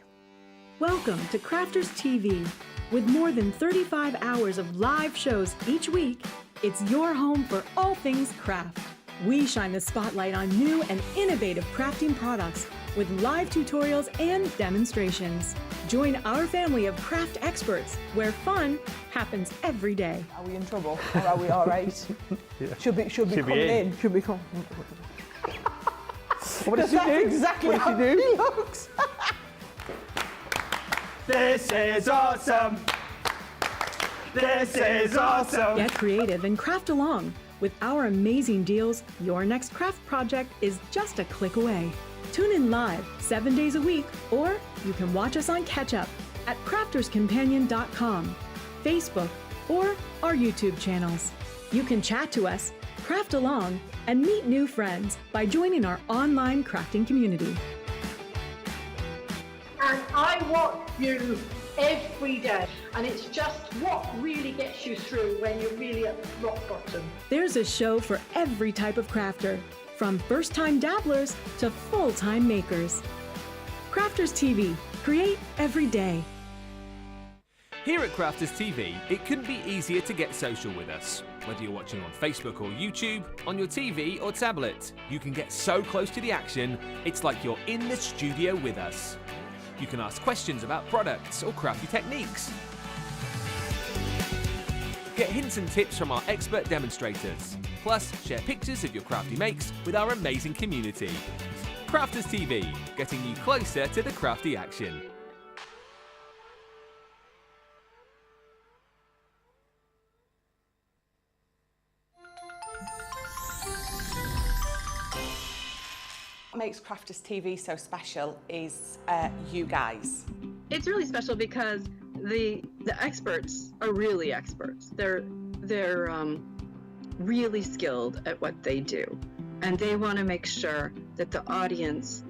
Welcome to Crafters TV. With more than 35 hours of live shows each week, it's your home for all things craft. We shine the spotlight on new and innovative crafting products with live tutorials and demonstrations. Join our family of craft experts where fun happens every day. Are we in trouble or are we all right? Yeah. Should be coming in. Should be coming. What does she do? Exactly what how he looks. This is awesome. This is awesome. Get creative and craft along. With our amazing deals, your next craft project is just a click away. Tune in live 7 days a week, or you can watch us on Catch Up at crafterscompanion.com, Facebook, or our YouTube channels. You can chat to us, craft along, and meet new friends by joining our online crafting community. And I watch you every day, and it's just what really gets you through when you're really at rock bottom. There's a show for every type of crafter, from first-time dabblers to full-time makers. Crafters TV, create every day. Here at Crafters TV, it couldn't be easier to get social with us. Whether you're watching on Facebook or YouTube, on your TV or tablet, you can get so close to the action, it's like you're in the studio with us. You can ask questions about products or crafty techniques. Get hints and tips from our expert demonstrators. Plus, share pictures of your crafty makes with our amazing community. Crafters TV, getting you closer to the crafty action. What makes Crafters TV so special is you guys. It's really special because the experts are really experts. They're really skilled at what they do. and they want to make sure that the audience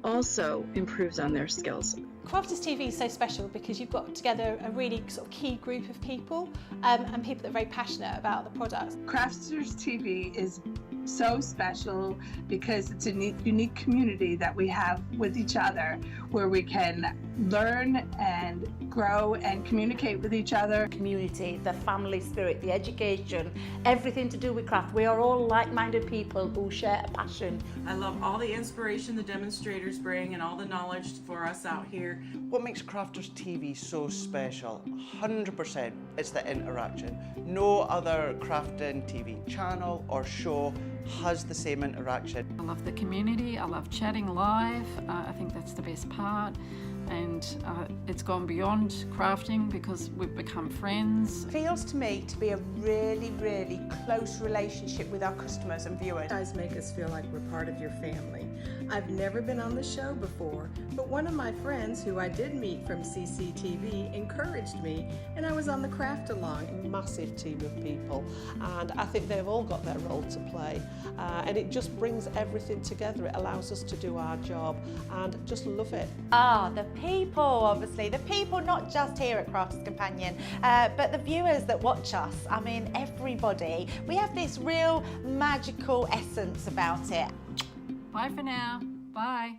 also improves on their skills. Crafters TV is so special because you've got together a really sort of key group of people and people that are very passionate about the products. Crafters TV is so special because it's a unique community that we have with each other where we can learn and grow and communicate with each other. Community, the family spirit, the education, everything to do with craft. We are all like-minded people who share a passion. I love all the inspiration the demonstrators bring and all the knowledge for us out here. What makes Crafters TV so special? 100% it's the interaction. No other crafting TV channel or show has the same interaction. I love the community, I love chatting live, I think that's the best part. And it's gone beyond crafting because we've become friends. It feels to me to be a really, really close relationship with our customers and viewers. You guys make us feel like we're part of your family. I've never been on the show before, but one of my friends who I did meet from CCTV encouraged me, and I was on the craft along. A massive team of people, and I think they've all got their role to play, and it just brings everything together. It allows us to do our job and just love it. The people, obviously. The people not just here at Crafters Companion, but the viewers that watch us. I mean, everybody. We have this real magical essence about it. Bye for now. Bye.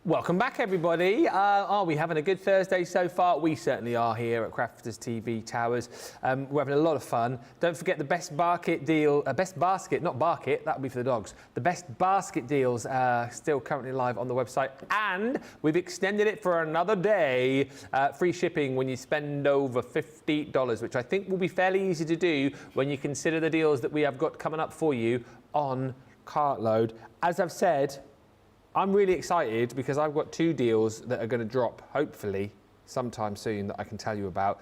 Welcome back, everybody. Are we having a good Thursday so far? We certainly are here at Crafters TV Towers. We're having a lot of fun. Don't forget the best basket deal, best basket, not barket, that would be for the dogs. The best basket deals still currently live on the website, and we've extended it for another day. Free shipping when you spend over $50, which I think will be fairly easy to do when you consider the deals that we have got coming up for you on Cartload. As I've said, I'm really excited because I've got two deals that are going to drop, hopefully, sometime soon that I can tell you about,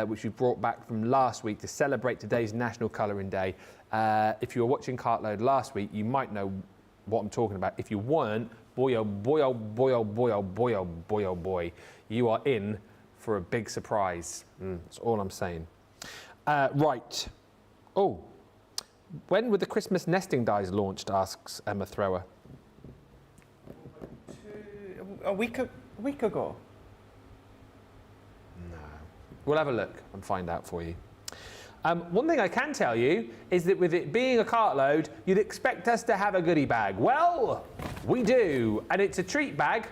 which we brought back from last week to celebrate today's National Colouring Day. If you were watching Cartload last week, you might know what I'm talking about. If you weren't, boy, oh boy, oh boy, oh boy, oh boy, oh boy, oh boy, you are in for a big surprise. That's all I'm saying. Right. Oh, when were the Christmas nesting dies launched, asks Emma Thrower. A week ago? No. We'll have a look and find out for you. One thing I can tell you is that with it being a cartload, you'd expect us to have a goodie bag. Well, we do, and it's a treat bag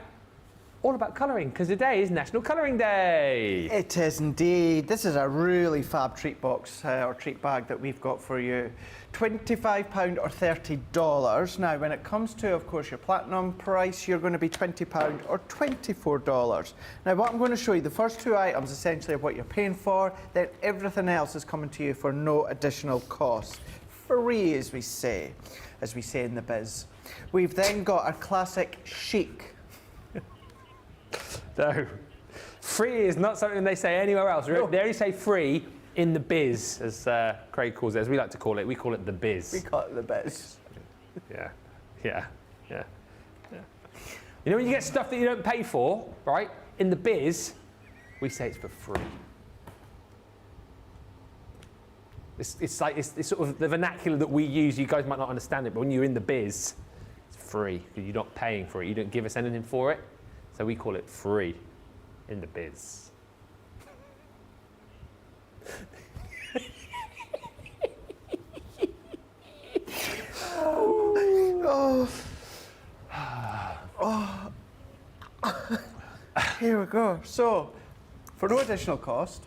all about colouring, because today is National Colouring Day. It is indeed. This is a really fab treat box or treat bag that we've got for you. £25 or $30. Now, when it comes to, of course, your platinum price, you're going to be £20 or $24. Now, what I'm going to show you, the first two items essentially are what you're paying for, then everything else is coming to you for no additional cost. Free, as we say in the biz. We've then got our classic chic. No, free is not something they say anywhere else. No. They only say free in the biz, as Craig calls it, as we like to call it. We call it the biz. We call it the biz. Yeah. You know when you get stuff that you don't pay for, right? In the biz, we say it's for free. It's like it's sort of the vernacular that we use. You guys might not understand it, but when you're in the biz, it's free because you're not paying for it. You don't give us anything for it. So we call it free in the biz. Here we go. So, for no additional cost,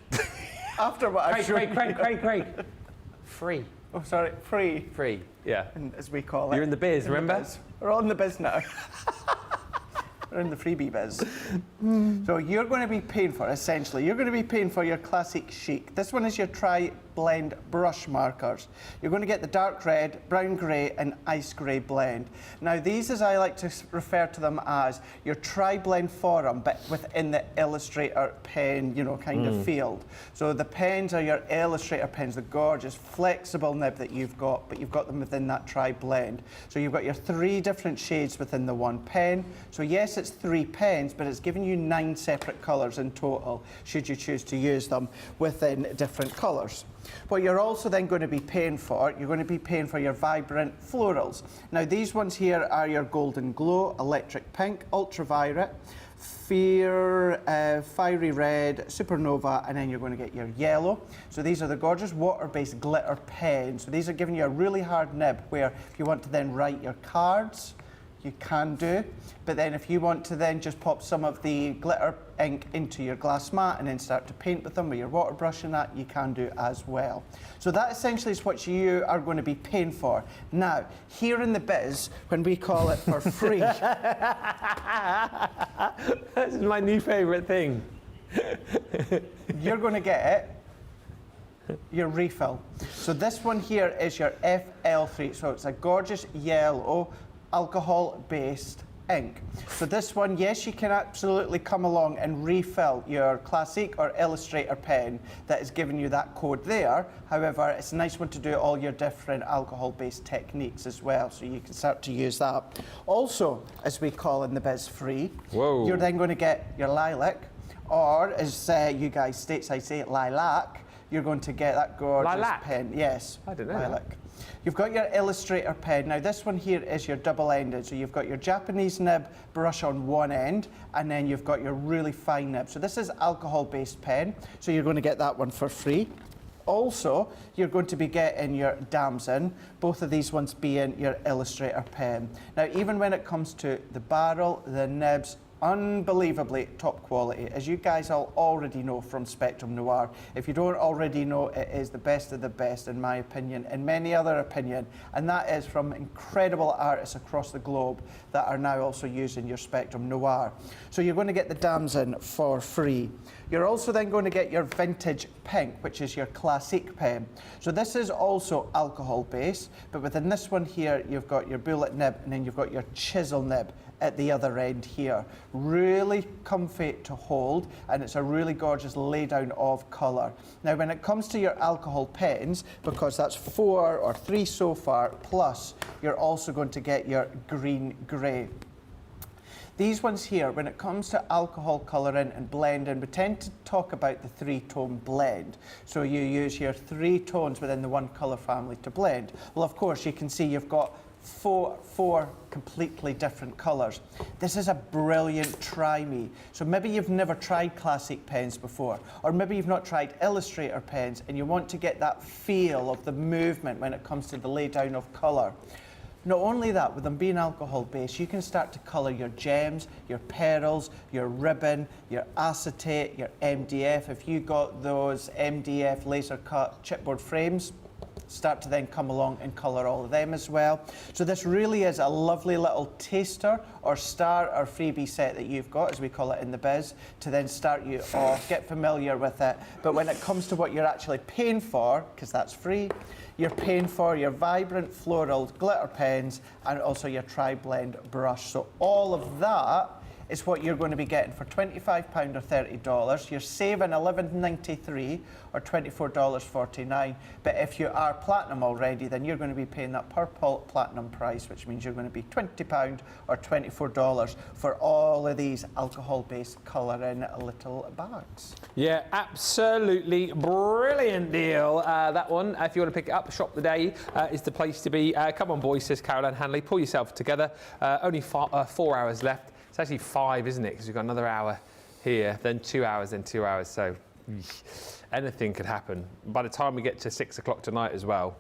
after what I've shown Craig. Free. Oh, sorry, free. Free, yeah. And as we call it. You're in the biz, remember? Biz. We're all in the biz now. We're in the freebie biz. So you're going to be paying for, essentially, you're going to be paying for your classic chic. This one is your blend brush markers. You're going to get the dark red, brown grey and ice grey blend. Now these, as I like to refer to them as, your tri-blend forum, but within the Illustrator pen, you know, kind of field. So the pens are your Illustrator pens, the gorgeous flexible nib that you've got, but you've got them within that tri-blend. So you've got your 3 different shades within the one pen. So yes, it's 3 pens, but it's giving you 9 separate colours in total, should you choose to use them within different colours. What you're also then going to be paying for, you're going to be paying for your vibrant florals. Now these ones here are your Golden Glow, Electric Pink, Ultraviolet, Fear, Fiery Red, Supernova, and then you're going to get your yellow. So these are the gorgeous water-based glitter pens. So these are giving you a really hard nib where if you want to then write your cards, you can do, but then if you want to then just pop some of the glitter ink into your glass mat and then start to paint with them with your water brush and that, you can do as well. So that essentially is what you are going to be paying for. Now, here in the biz, when we call it for free. This is my new favourite thing. You're going to get your refill. So this one here is your FL3, so it's a gorgeous yellow alcohol-based ink. So this one, yes, you can absolutely come along and refill your Classic or Illustrator pen that is giving you that code there. However, it's a nice one to do all your different alcohol-based techniques as well, so you can start to use that. Also, as we call in the biz free, you're then going to get your lilac, or as you guys stateside say, lilac. You're going to get that gorgeous pen. Yes, I don't know. Lilac. You've got your Illustrator pen. Now this one here is your double-ended. So you've got your Japanese nib brush on one end, and then you've got your really fine nib. So this is alcohol-based pen, so you're going to get that one for free. Also, you're going to be getting your Damson, both of these ones being your Illustrator pen. Now, even when it comes to the barrel, the nibs, unbelievably top quality, as you guys all already know from Spectrum Noir. If you don't already know, it is the best of the best, in my opinion, and many other opinion, and that is from incredible artists across the globe that are now also using your Spectrum Noir. So you're going to get the Damson for free. You're also then going to get your Vintage Pink, which is your Classic pen. So this is also alcohol based, but within this one here, you've got your bullet nib, and then you've got your chisel nib at the other end here. Really comfy to hold, and it's a really gorgeous laydown of colour. Now when it comes to your alcohol pens, because that's 4 or 3 so far, plus you're also going to get your green grey. These ones here, when it comes to alcohol colouring and blending, we tend to talk about the 3-tone blend. So you use your 3 tones within the one colour family to blend. Well, of course, you can see you've got four completely different colours. This is a brilliant try me. So maybe you've never tried Classic pens before, or maybe you've not tried Illustrator pens and you want to get that feel of the movement when it comes to the laydown of colour. Not only that, with them being alcohol-based, you can start to colour your gems, your pearls, your ribbon, your acetate, your MDF. If you got those MDF laser cut chipboard frames, start to then come along and colour all of them as well. So this really is a lovely little taster or star or freebie set that you've got, as we call it in the biz, to then start you off, get familiar with it. But when it comes to what you're actually paying for, because that's free, you're paying for your vibrant floral glitter pens and also your tri-blend brush. So all of that is what you're going to be getting for £25 or $30. You're saving $11.93 or $24.49. But if you are platinum already, then you're going to be paying that purple platinum price, which means you're going to be £20 or $24 for all of these alcohol-based colouring little bags. Yeah, absolutely brilliant deal. That one, if you want to pick it up, Shop the Day is the place to be. Come on, boys, says Caroline Hanley. Pull yourself together. Only 4 hours left. It's actually 5, isn't it? Because we've got another hour here, then 2 hours, then 2 hours. So anything could happen. By the time we get to 6 o'clock tonight as well,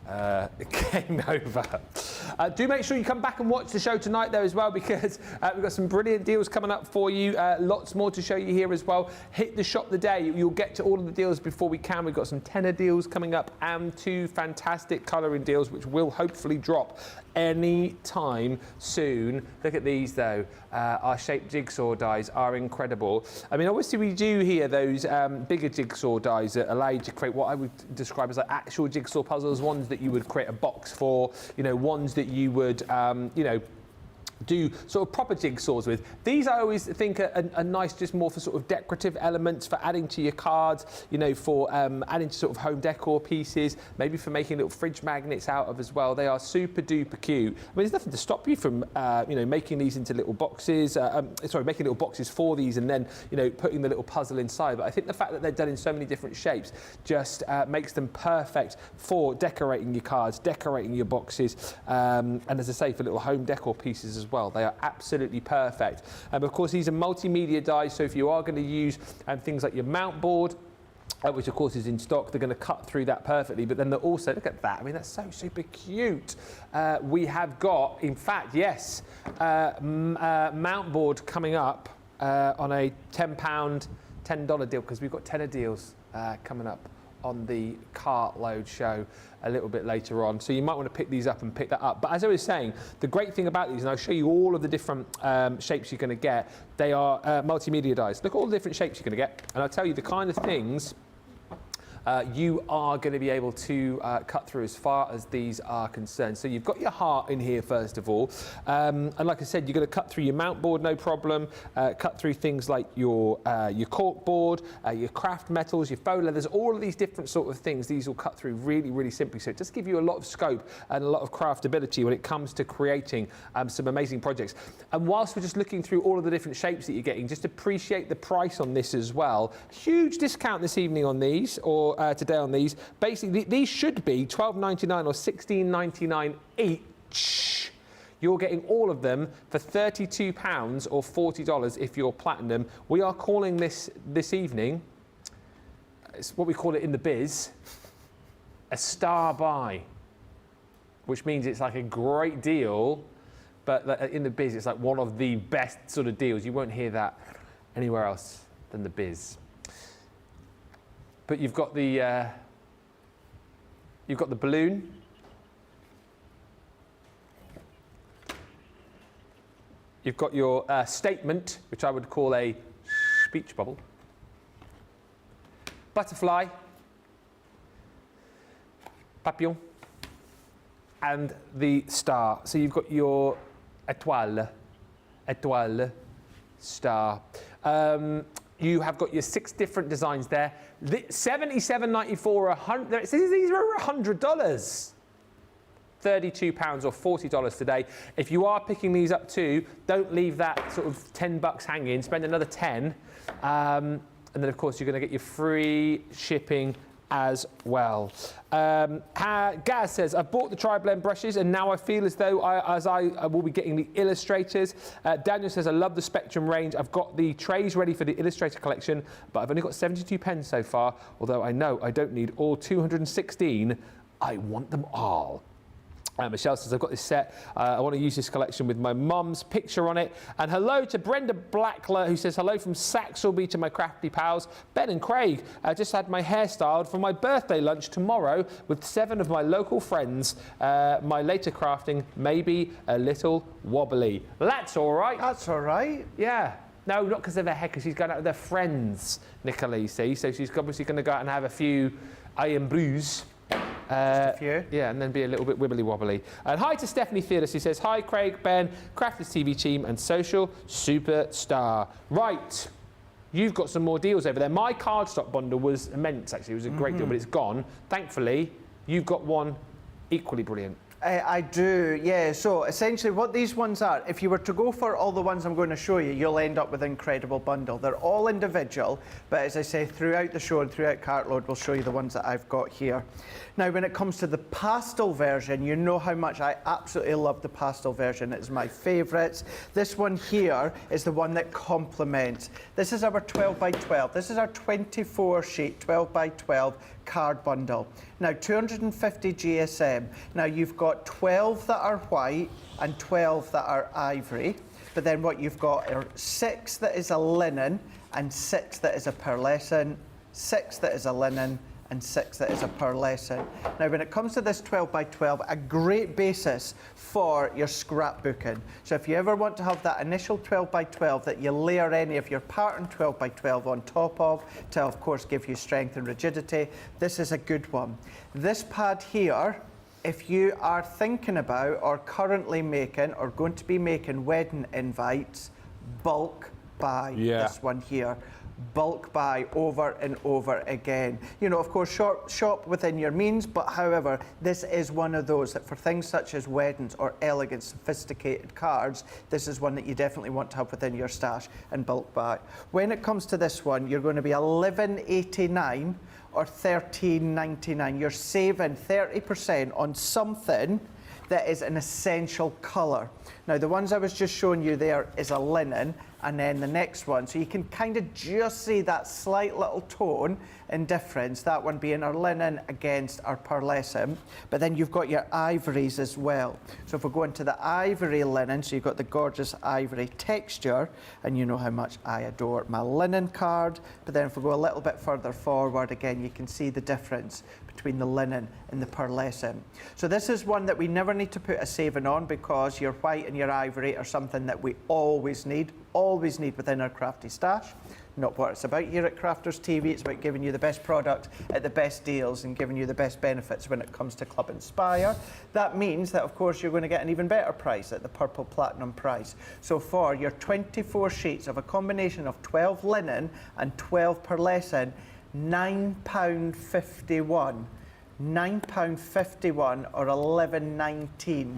game over. Do make sure you come back and watch the show tonight, though, as well, because we've got some brilliant deals coming up for you. Lots more to show you here as well. Hit the shop today. You'll get to all of the deals before we can. We've got some tenner deals coming up and 2 fantastic colouring deals, which will hopefully drop any time soon. Look at these, though. Our Sept jigsaw dies are incredible. I mean, obviously we do here those bigger jigsaw dies that allow you to create what I would describe as like actual jigsaw puzzles, ones that you would create a box for, you know, ones that you would, you know, do sort of proper jigsaws with. These I always think are nice, just more for sort of decorative elements, for adding to your cards, you know, for adding to sort of home decor pieces, maybe for making little fridge magnets out of as well. They are super duper cute. I mean, there's nothing to stop you from, you know, making these into little boxes, making little boxes for these and then, you know, putting the little puzzle inside. But I think the fact that they're done in so many different shapes just makes them perfect for decorating your cards, decorating your boxes, and as I say, for little home decor pieces as well. They are absolutely perfect. Of course, these are multimedia dies, so if you are going to use things like your mount board, which of course is in stock, they're going to cut through that perfectly. But then they're also, look at that, I mean, that's so super cute. We have got, in fact, yes, mount board coming up on a £10 deal, because we've got tenner deals coming up on the Cartload show a little bit later on. So you might want to pick these up and pick that up. But as I was saying, the great thing about these, and I'll show you all of the different shapes you're going to get, they are multimedia dies. Look at all the different shapes you're going to get, and I'll tell you the kind of things you are going to be able to cut through as far as these are concerned. So you've got your heart in here, first of all. And like I said, you're going to cut through your mount board, no problem. Cut through things like your cork board, your craft metals, your faux leathers, all of these different sort of things. These will cut through really, really simply. So it does give you a lot of scope and a lot of craftability when it comes to creating some amazing projects. And whilst we're just looking through all of the different shapes that you're getting, just appreciate the price on this as well. Huge discount this evening on these, or today on these. Basically, these should be $12.99 or $16.99 each. You're getting all of them for £32 or $40 if you're platinum. We are calling this evening, it's what we call it in the biz, a star buy, which means it's like a great deal, but in the biz, it's like one of the best sort of deals. You won't hear that anywhere else than the biz. But you've got the balloon. You've got your statement, which I would call a speech bubble. Butterfly. Papillon. And the star. So you've got your étoile, star. You have got your 6 different designs there. $77.94, these are $100. £32 or $40 today. If you are picking these up too, don't leave that sort of $10 hanging. Spend another 10, and then of course you're going to get your free shipping as well. Gaz says, I've bought the tri-blend brushes and now I feel as though I will be getting the illustrators. Daniel says, I love the Spectrum range. I've got the trays ready for the illustrator collection, but I've only got 72 pens so far, although I know I don't need all 216. I want them all. Michelle says, I've got this set. I want to use this collection with my mum's picture on it. And hello to Brenda Blackler, who says, hello from Saxelby to my crafty pals. Ben and Craig, I just had my hair styled for my birthday lunch tomorrow with 7 of my local friends. My later crafting may be a little wobbly. That's all right. That's all right. Yeah. No, not because of her hair, because she's going out with her friends, Nicola, you see. So she's obviously going to go out and have a few iron brews. Just a few. Yeah, and then be a little bit wibbly wobbly. And hi to Stephanie Theodis, who says, hi Craig, Ben, Crafters TV team and social superstar. Right, you've got some more deals over there. My Cardstock bundle was immense, actually. It was a great deal, but it's gone. Thankfully, you've got one equally brilliant. I do, yeah. So essentially what these ones are, if you were to go for all the ones I'm going to show you, you'll end up with an incredible bundle. They're all individual, but as I say, throughout the show and throughout Cartload, we'll show you the ones that I've got here. Now, when it comes to the pastel version, you know how much I absolutely love the pastel version. It's my favourites. This one here is the one that complements. This is our 12 by 12. This is our 24 sheet 12 by 12 card bundle. Now, 250 GSM. Now, you've got 12 that are white and 12 that are ivory. But then what you've got are 6 that is a linen and 6 that is a pearlescent, 6 that is a linen, and 6 that is a pearlescent. Now, when it comes to this 12 by 12, a great basis for your scrapbooking. So if you ever want to have that initial 12 by 12 that you layer any of your pattern 12 by 12 on top of course, give you strength and rigidity, this is a good one. This pad here, if you are thinking about or currently making or going to be making wedding invites, bulk buy this one here. Bulk buy over and over again. You know, of course, shop within your means, but however, this is one of those that for things such as weddings or elegant, sophisticated cards, this is one that you definitely want to have within your stash and bulk buy. When it comes to this one, you're going to be $11.89 or $13.99. You're saving 30% on something that is an essential colour. Now, the ones I was just showing you there is a linen, and then the next one, so you can kind of just see that slight little tone and difference, that one being our linen against our pearlescent, but then you've got your ivories as well. So if we go into the ivory linen, so you've got the gorgeous ivory texture, and you know how much I adore my linen card, but then if we go a little bit further forward, again, you can see the difference between the linen and the pearlescent. So this is one that we never need to put a saving on because your white and your ivory are something that we always need within our crafty stash. Not what it's about here at Crafters TV, it's about giving you the best product at the best deals and giving you the best benefits when it comes to Club Inspire. That means that, of course, you're going to get an even better price at the Purple Platinum price. So for your 24 sheets of a combination of 12 linen and 12 pearlescent, £9.51. £9.51 or $11.19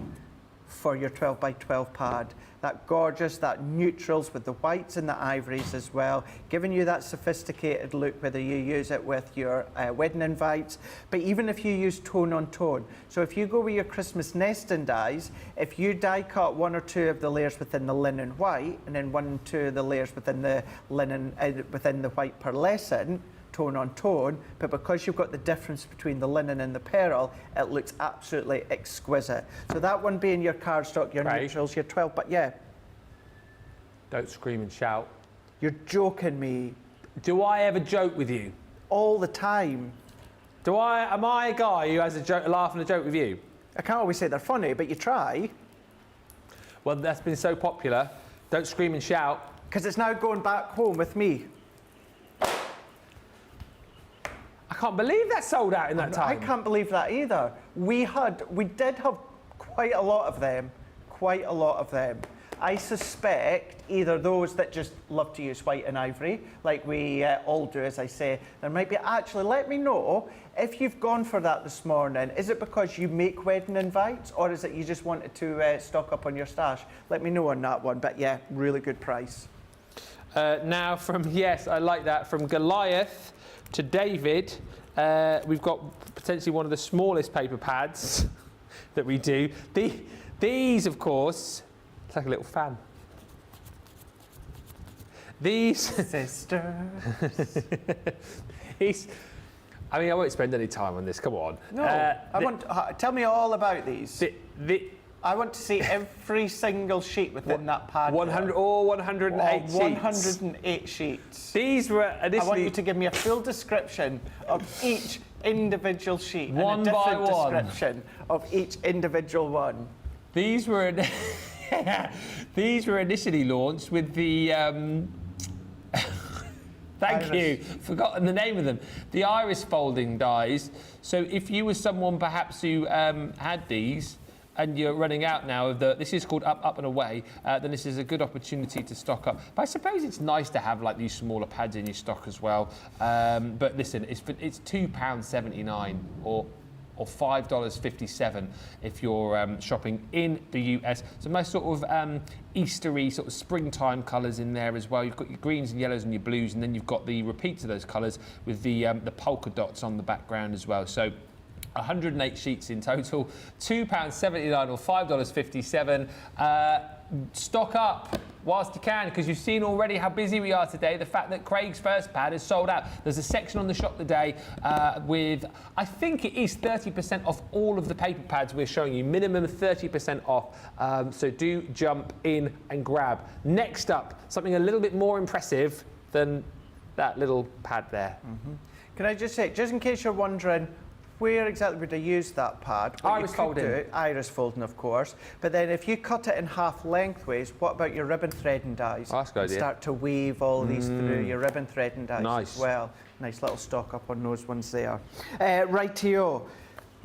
for your 12 by 12 pad. That gorgeous, that neutrals with the whites and the ivories as well, giving you that sophisticated look whether you use it with your wedding invites, but even if you use tone on tone. So if you go with your Christmas nesting dies, if you die cut 1 or 2 of the layers within the linen white and then 1 and 2 of the layers within the linen, within the white pearlescent, tone on tone, but because you've got the difference between the linen and the pearl, it looks absolutely exquisite. So that one being your cardstock, your neutrals, your 12, but yeah. Don't scream and shout. You're joking me. Do I ever joke with you? All the time. Am I a guy who has a laugh and a joke with you? I can't always say they're funny, but you try. Well, that's been so popular. Don't scream and shout. Because it's now going back home with me. I can't believe that sold out in that time. I can't believe that either. We did have quite a lot of them. I suspect either those that just love to use white and ivory, like we all do, as I say. There might be, actually, let me know if you've gone for that this morning. Is it because you make wedding invites, or is it you just wanted to stock up on your stash? Let me know on that one, but yeah, really good price. Now yes, I like that, from Goliath to David, we've got potentially one of the smallest paper pads that we do. These, of course, it's like a little fan. These sisters. I mean, I won't spend any time on this. Come on. No, tell me all about these. I want to see every single sheet within that pad. 108 sheets. 108 sheets. These were initially... I want you to give me a full description of each individual sheet. One and a by different one. description of each individual one. These were initially launched with the... Thank you. Forgotten the name of them. The iris folding dies. So if you were someone perhaps who had these, and you're running out now of this is called Up, Up and Away, then this is a good opportunity to stock up. But I suppose it's nice to have like these smaller pads in your stock as well. But listen, it's £2.79 or $5.57 if you're shopping in the US. So nice sort of Eastery sort of springtime colours in there as well. You've got your greens and yellows and your blues, and then you've got the repeats of those colours with the polka dots on the background as well. So 108 sheets in total, £2.79 or $5.57. Stock up. whilst you can, because you've seen already how busy we are today. The fact that Craig's first pad is sold out. There's a section on the shop today with, I think it is 30% off all of the paper pads we're showing you, minimum 30% off. So do jump in and grab. Next up, something a little bit more impressive than that little pad there. Can I just say, just in case you're wondering, where exactly would I use that pad? Iris folding. Iris folding, of course. But then if you cut it in half lengthways, what about your ribbon threading dies? Oh, that's a good idea. Start to weave all these through your ribbon threading dies Nice. as well. Nice little stock up on those ones there. Rightio.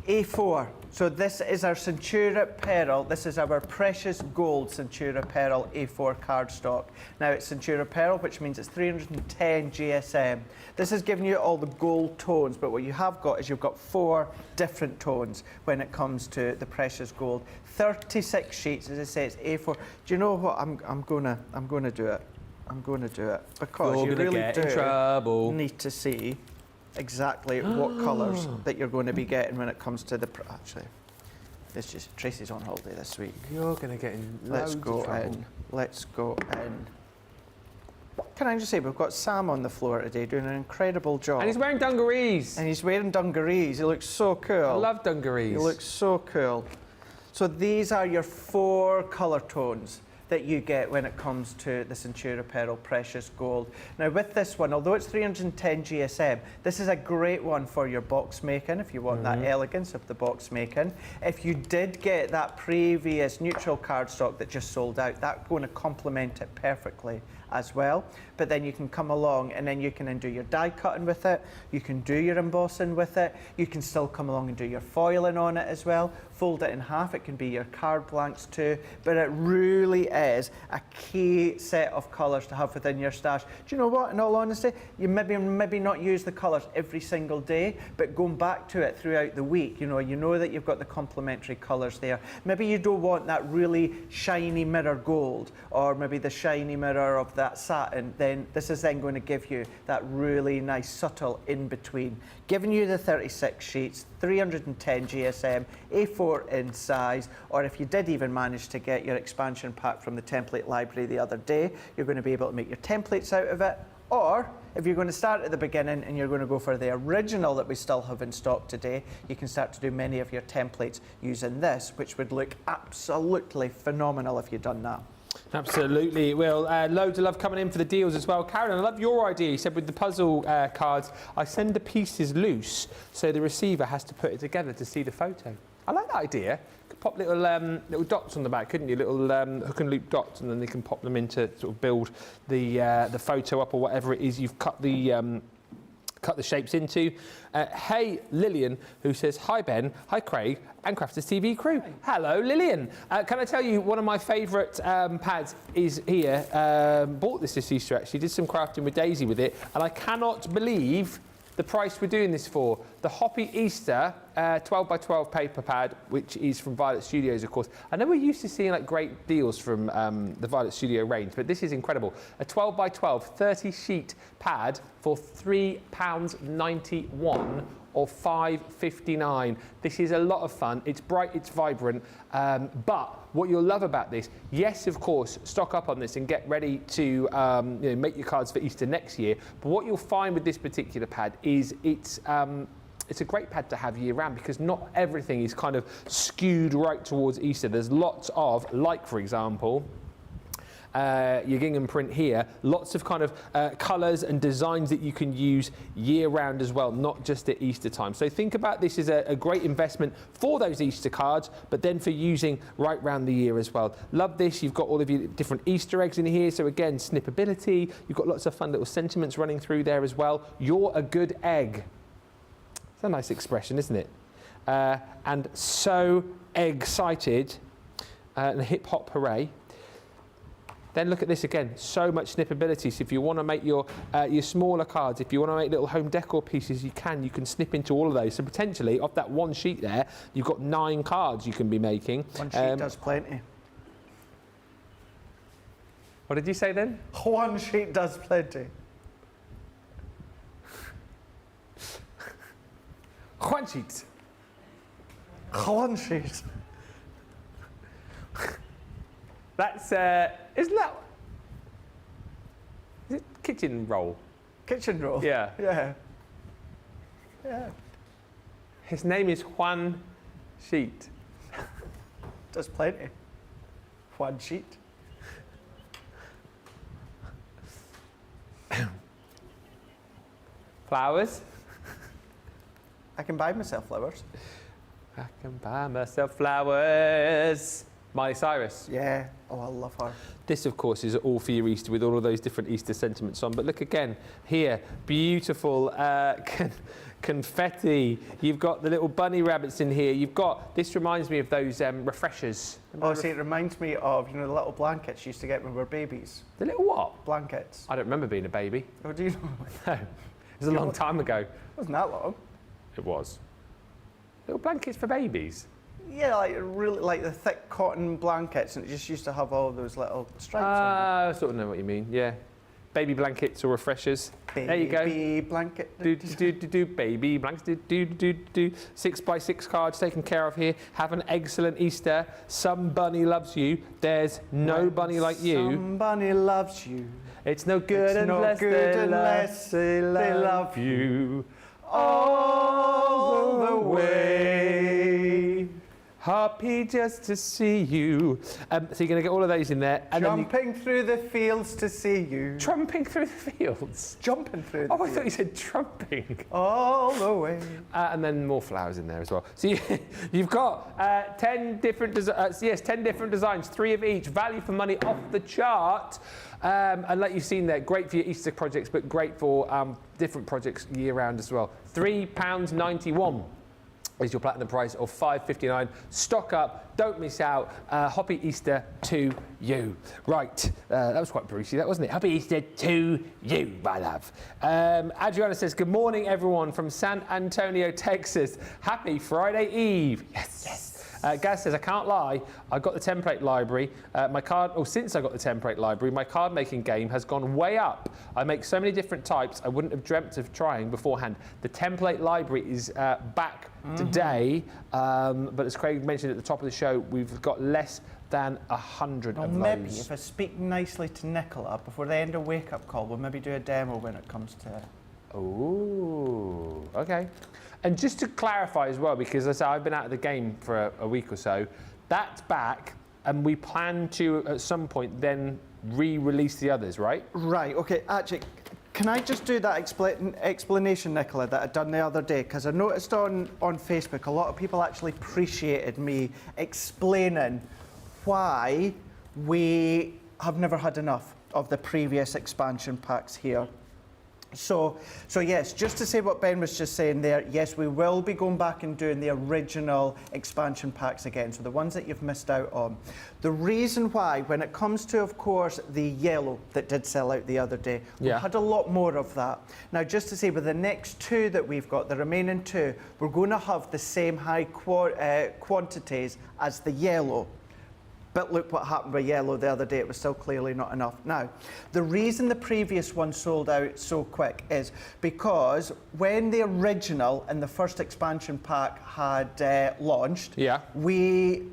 A4. So this is our Centura Pearl. This is our precious gold Centura Pearl A4 cardstock. Now it's Centura Pearl, which means it's 310 GSM. This is giving you all the gold tones, but what you have got is you've got 4 different tones when it comes to the precious gold. 36 sheets, as I say, it's A4. Do you know what? I'm gonna do it. I'm gonna do it because You're you gonna really get do in trouble. need to see exactly what colours that you're going to be getting when it comes to the... Actually, it's just Tracy's on holiday this week. You're going to get in Let's go in. Let's go in. Can I just say, we've got Sam on the floor today doing an incredible job. And he's wearing dungarees. And he's wearing dungarees. He looks so cool. I love dungarees. He looks so cool. So these are your 4 colour tones that you get when it comes to the Centura Pearl Precious Gold. Now with this one, although it's 310 GSM, this is a great one for your box making, if you want that elegance of the box making. If you did get that previous neutral cardstock that just sold out, that's going to complement it perfectly as well. But then you can come along and then you can then do your die cutting with it, you can do your embossing with it, you can still come along and do your foiling on it as well, fold it in half, it can be your card blanks too, but it really is a key set of colours to have within your stash. Do you know what, in all honesty, you maybe not use the colours every single day, but going back to it throughout the week, you know that you've got the complementary colours there. Maybe you don't want that really shiny mirror gold, or maybe the shiny mirror of that satin, then this is then going to give you that really nice subtle in-between. Giving you the 36 sheets, 310 GSM, A4 in size, or if you did even manage to get your expansion pack from the template library the other day, you're going to be able to make your templates out of it. Or if you're going to start at the beginning and you're going to go for the original that we still have in stock today, you can start to do many of your templates using this, which would look absolutely phenomenal if you'd done that. Absolutely, it will. Loads of love coming in for the deals as well. Karen, I love your idea. You said with the puzzle cards, I send the pieces loose so the receiver has to put it together to see the photo. I like that idea. You could pop little little dots on the back, couldn't you? Little hook and loop dots, and then they can pop them in to sort of build the photo up or whatever it is you've cut the shapes into. Hey Lillian, who says, hi Ben, hi Craig, and Crafters TV crew. Hello Lillian. Can I tell you, one of my favourite pads is here. Bought this Easter actually, did some crafting with Daisy with it, and I cannot believe the price we're doing this for. The Hoppy Easter 12x12 paper pad, which is from Violet Studios, of course. I know we're used to seeing like great deals from the Violet Studio range, but this is incredible. A 12x12 30 sheet pad for £3.91 or £5.59. This is a lot of fun. It's bright, it's vibrant, but what you'll love about this, yes, of course, stock up on this and get ready to make your cards for Easter next year. But what you'll find with this particular pad is it's a great pad to have year round, because not everything is kind of skewed right towards Easter. There's lots of, like for example, your gingham print here, lots of kind of colours and designs that you can use year round as well, not just at Easter time. So think about this as a great investment for those Easter cards, but then for using right round the year as well. Love this. You've got all of your different Easter eggs in here. So again, snippability. You've got lots of fun little sentiments running through there as well. You're a good egg. It's a nice expression, isn't it? And so excited. And hip hop hooray. Then look at this again, so much snippability. So if you want to make your smaller cards, if you want to make little home decor pieces, you can snip into all of those. So potentially, off that one sheet there, you've got 9 cards you can be making. One sheet does plenty. What did you say then? One sheet does plenty. One sheet. One sheet. That's, isn't that Is it kitchen roll? Kitchen roll? Yeah. Yeah. Yeah. His name is Juan Sheet. There's plenty. Juan Sheet. Flowers? I can buy myself flowers. I can buy myself flowers. Miley Cyrus. Yeah. Oh, I love her. This, of course, is all for your Easter with all of those different Easter sentiments on. But look again here, beautiful confetti. You've got the little bunny rabbits in here. You've got, this reminds me of those refreshers. Oh, see, it reminds me of, you know, the little blankets you used to get when we were babies. The little what? Blankets. I don't remember being a baby. Oh, do you know? No, it was a long time ago. It wasn't that long. It was. Little blankets for babies. Yeah, like really, like the thick cotton blankets, and it just used to have all those little stripes on I sort of know what you mean, yeah. Baby blankets or refreshers. There you go. Baby blanket. Baby blankets. 6x6 cards taken care of here. Have an excellent Easter. Some bunny loves you. There's no bunny like you. Some bunny loves you. It's no good unless they love you. All the way. Happy just to see you. So you're going to get all of those in there. And Jumping through the fields to see you. Trumping through the fields? Jumping through the fields. fields. I thought you said trumping. All the way. And then more flowers in there as well. So you've got 10 different designs, 3 of each. Value for money off the chart. And like you've seen there, great for your Easter projects, but great for different projects year round as well. £3.91 is your platinum price of $5.59. Stock up, don't miss out. Happy Easter to you. Right, that was quite Brucey, that wasn't it? Happy Easter to you, my love. Adriana says, good morning, everyone from San Antonio, Texas. Happy Friday Eve. Yes, yes. Gaz says, I can't lie, I got the template library. Since I got the template library, my card making game has gone way up. I make so many different types I wouldn't have dreamt of trying beforehand. The template library is back today, but as Craig mentioned at the top of the show, we've got less than 100 of those. Maybe if I speak nicely to Nicola before the end of Wake Up Call, we'll maybe do a demo when it comes to it. Oh, okay. And just to clarify as well, because as I say, I've been out of the game for a week or so, that's back, and we plan to, at some point, then re-release the others, right? Right, okay. Actually, can I just do that explanation, Nicola, that I'd done the other day? Because I noticed on Facebook, a lot of people actually appreciated me explaining why we have never had enough of the previous expansion packs here. So yes, just to say what Ben was just saying there, yes, we will be going back and doing the original expansion packs again, so the ones that you've missed out on. The reason why, when it comes to, of course, the yellow that did sell out the other day, we had a lot more of that. Now, just to say, with the next 2 that we've got, the remaining 2, we're going to have the same high quantities as the yellow. But look what happened with yellow the other day, it was still clearly not enough. Now, the reason the previous one sold out so quick is because when the original and the first expansion pack had launched, we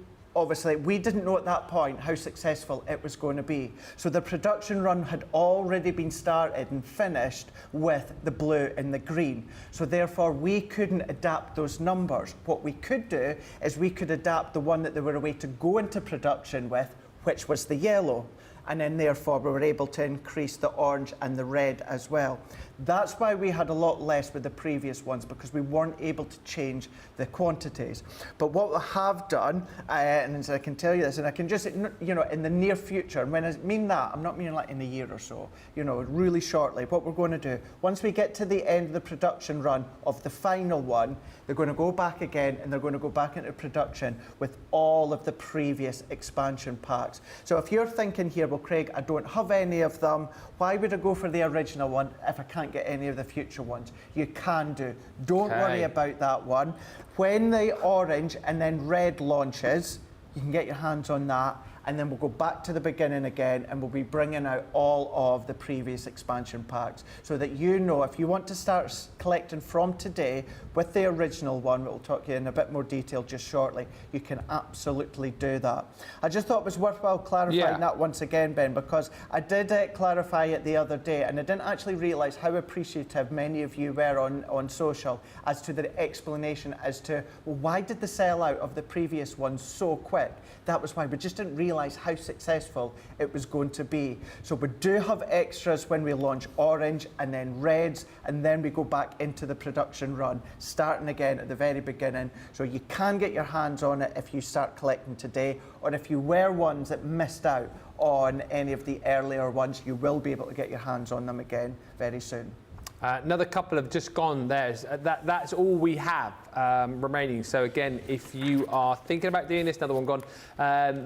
didn't know at that point how successful it was going to be. So the production run had already been started and finished with the blue and the green. So therefore we couldn't adapt those numbers. What we could do is we could adapt the one that they were away to go into production with, which was the yellow. And then therefore we were able to increase the orange and the red as well. That's why we had a lot less with the previous ones, because we weren't able to change the quantities. But what we have done, and I can tell you this, and I can just, you know, in the near future, and when I mean that, I'm not meaning like in a year or so, you know, really shortly, what we're going to do, once we get to the end of the production run of the final one, they're going to go back again, and they're going to go back into production with all of the previous expansion packs. So if you're thinking here, well, Craig, I don't have any of them, why would I go for the original one if I can't get any of the future ones? You can do. Don't worry about that one. When the orange and then red launches, you can get your hands on that, and then we'll go back to the beginning again, and we'll be bringing out all of the previous expansion packs, so that you know if you want to start collecting from today with the original one, we'll talk to you in a bit more detail just shortly, you can absolutely do that. I just thought it was worthwhile clarifying that once again, Ben, because I did clarify it the other day, and I didn't actually realise how appreciative many of you were on social as to the explanation as to, well, why did the sellout of the previous ones so quick? That was why. We just didn't realise how successful it was going to be. So we do have extras when we launch orange and then reds, and then we go back into the production run, starting again at the very beginning. So you can get your hands on it if you start collecting today, or if you were ones that missed out on any of the earlier ones, you will be able to get your hands on them again very soon. Another couple have just gone there. That's all we have remaining. So again, if you are thinking about doing this, another one gone.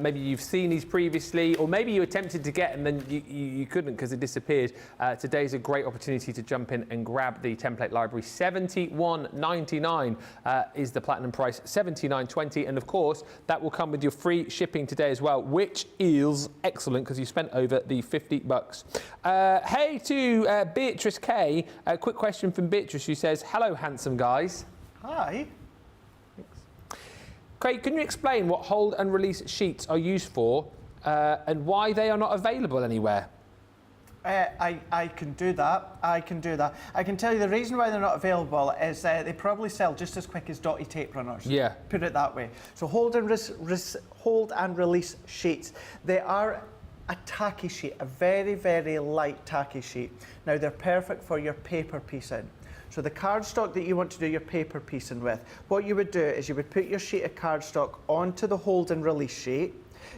Maybe you've seen these previously, or maybe you attempted to get and then you couldn't because it disappeared. Today's a great opportunity to jump in and grab the template library. $71.99 is the platinum price, $79.20, and of course that will come with your free shipping today as well, which is excellent because you spent over the $50. Hey to Beatrice K. A quick question from Beatrice, who says, hello, handsome guys. Hi. Thanks. Craig, can you explain what hold and release sheets are used for and why they are not available anywhere? I can do that. I can tell you the reason why they're not available is they probably sell just as quick as dotty tape runners. Yeah. Put it that way. So hold and release sheets. They are a tacky sheet, a very, very light tacky sheet. Now they're perfect for your paper piecing. So the cardstock that you want to do your paper piecing with, what you would do is you would put your sheet of cardstock onto the hold and release sheet.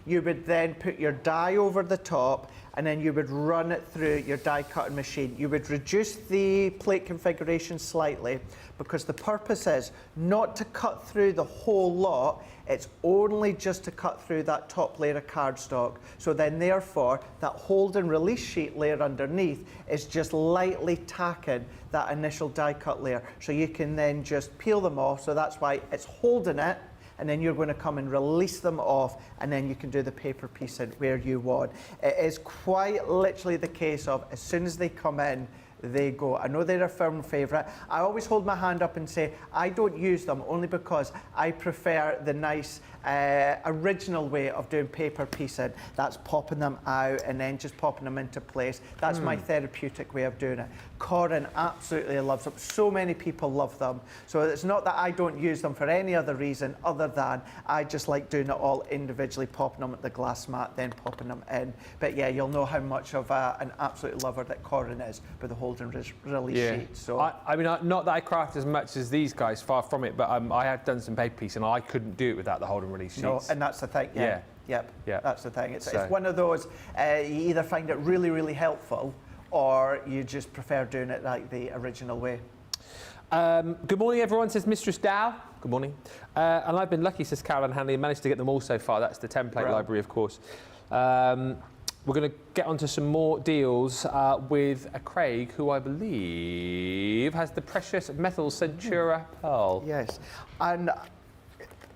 You would then put your die over the top, and then you would run it through your die cutting machine. You would reduce the plate configuration slightly because the purpose is not to cut through the whole lot, it's only just to cut through that top layer of cardstock. So then therefore that hold and release sheet layer underneath is just lightly tacking that initial die cut layer. So you can then just peel them off, so that's why it's holding it, and then you're going to come and release them off, and then you can do the paper piecing where you want. It is quite literally the case of as soon as they come in, they go. I know they're a firm favourite. I always hold my hand up and say I don't use them only because I prefer the nice original way of doing paper piecing. That's popping them out and then just popping them into place. That's my therapeutic way of doing it. Corin absolutely loves them. So many people love them. So it's not that I don't use them for any other reason other than I just like doing it all individually, popping them at the glass mat, then popping them in. But yeah, you'll know how much of an absolute lover that Corin is with the hold and release sheet. So I mean, not that I craft as much as these guys, far from it, but I have done some paper piecing and I couldn't do it without the hold and release sheets. No, and that's the thing. Yeah. Yep. That's the thing. It's So- one of those, you either find it really, really helpful or you just prefer doing it like the original way. Good morning, everyone, says Mistress Dow. Good morning. And I've been lucky, says Caroline Hanley, and managed to get them all so far. That's the template library, of course. We're going to get onto some more deals with Craig, who I believe has the precious metal Centura Pearl. Yes. And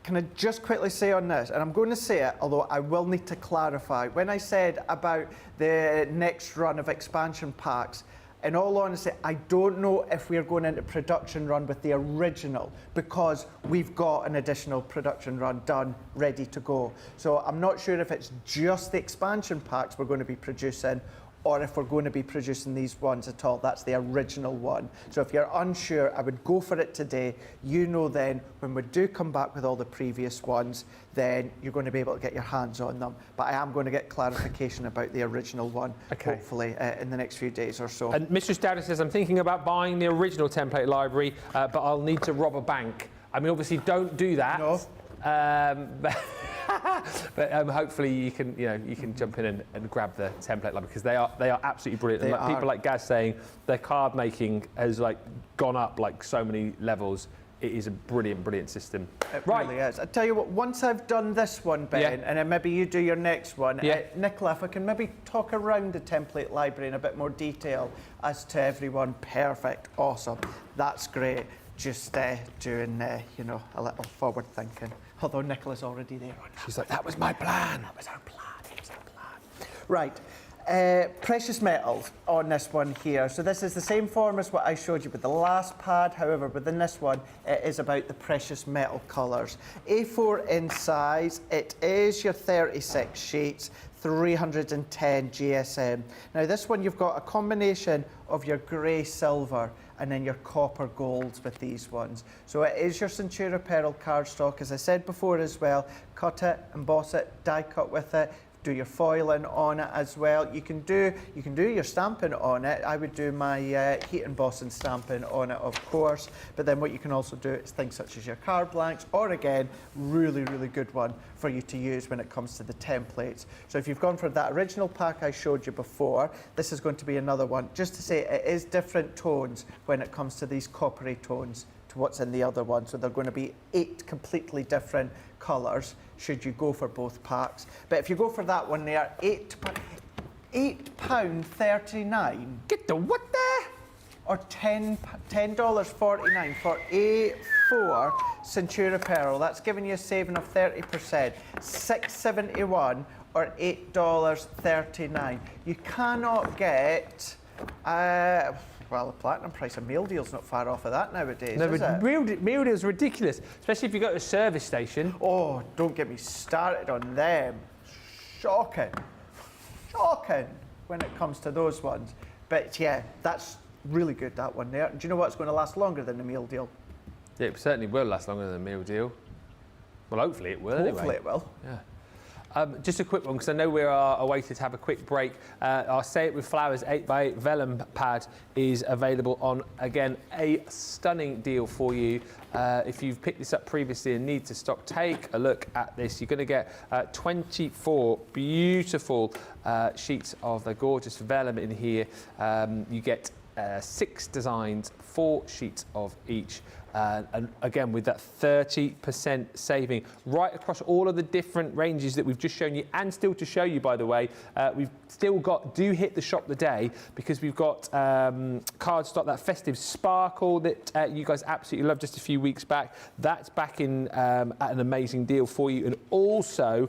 can I just quickly say on this, and I'm going to say it, although I will need to clarify. When I said about the next run of expansion packs, in all honesty, I don't know if we're going into production run with the original because we've got an additional production run done, ready to go. So I'm not sure if it's just the expansion packs we're going to be producing or if we're going to be producing these ones at all. That's the original one. So if you're unsure, I would go for it today. You know then, when we do come back with all the previous ones, then you're going to be able to get your hands on them. But I am going to get clarification about the original one, hopefully, in the next few days or so. And Mistress Dowder says, I'm thinking about buying the original template library, but I'll need to rob a bank. I mean, obviously, don't do that. No. But hopefully you can jump in and grab the template library because they are absolutely brilliant. And people like Gaz saying their card making has gone up so many levels. It is a brilliant system. It really is. I tell you what, once I've done this one, Ben, and then maybe you do your next one, Nicola, if I can maybe talk around the template library in a bit more detail as to everyone. Perfect, awesome, that's great. Just doing, a little forward thinking. Although Nicola's already there. She's like, that was my plan. That was our plan. Right. Precious metals on this one here. So this is the same form as what I showed you with the last pad. However, within this one, it is about the precious metal colours. A4 in size. It is your 36 sheets, 310 GSM. Now this one, you've got a combination of your grey silver and then your copper golds with these ones. So it is your Centura Pearl cardstock, as I said before as well. Cut it, emboss it, die cut with it. Do your foiling on it as well. You can do your stamping on it. I would do my heat embossing stamping on it, of course. But then what you can also do is things such as your card blanks, or again, really good one for you to use when it comes to the templates. So if you've gone for that original pack I showed you before, this is going to be another one. Just to say, it is different tones when it comes to these coppery tones to what's in the other one. So they're going to be 8 completely different colours should you go for both packs. But if you go for that one there, £8.39. Get the what there? Or $10.49 for A4 Centura Pearl. That's giving you a saving of 30%. $6.71 or $8.39. You cannot get well, the platinum price of meal deal's not far off of that nowadays, no, is it? Meal deal's ridiculous, especially if you go to a service station. Oh, don't get me started on them. Shocking when it comes to those ones. But yeah, that's really good, that one there. And do you know what's going to last longer than the meal deal? Yeah, it certainly will last longer than the meal deal. Well, hopefully it will. Hopefully it will. Yeah. Just a quick one, because I know we are awaited to have a quick break. Our Say It With Flowers 8x8 vellum pad is available on, again, a stunning deal for you. If you've picked this up previously and need to stock, take a look at this. You're going to get 24 beautiful sheets of the gorgeous vellum in here. You get 6 designs, 4 sheets of each. And again, with that 30% saving right across all of the different ranges that we've just shown you, and still to show you, by the way, we've still got, do hit the shop today, because we've got cardstock, that festive sparkle that you guys absolutely loved just a few weeks back. That's back in at an amazing deal for you. And also,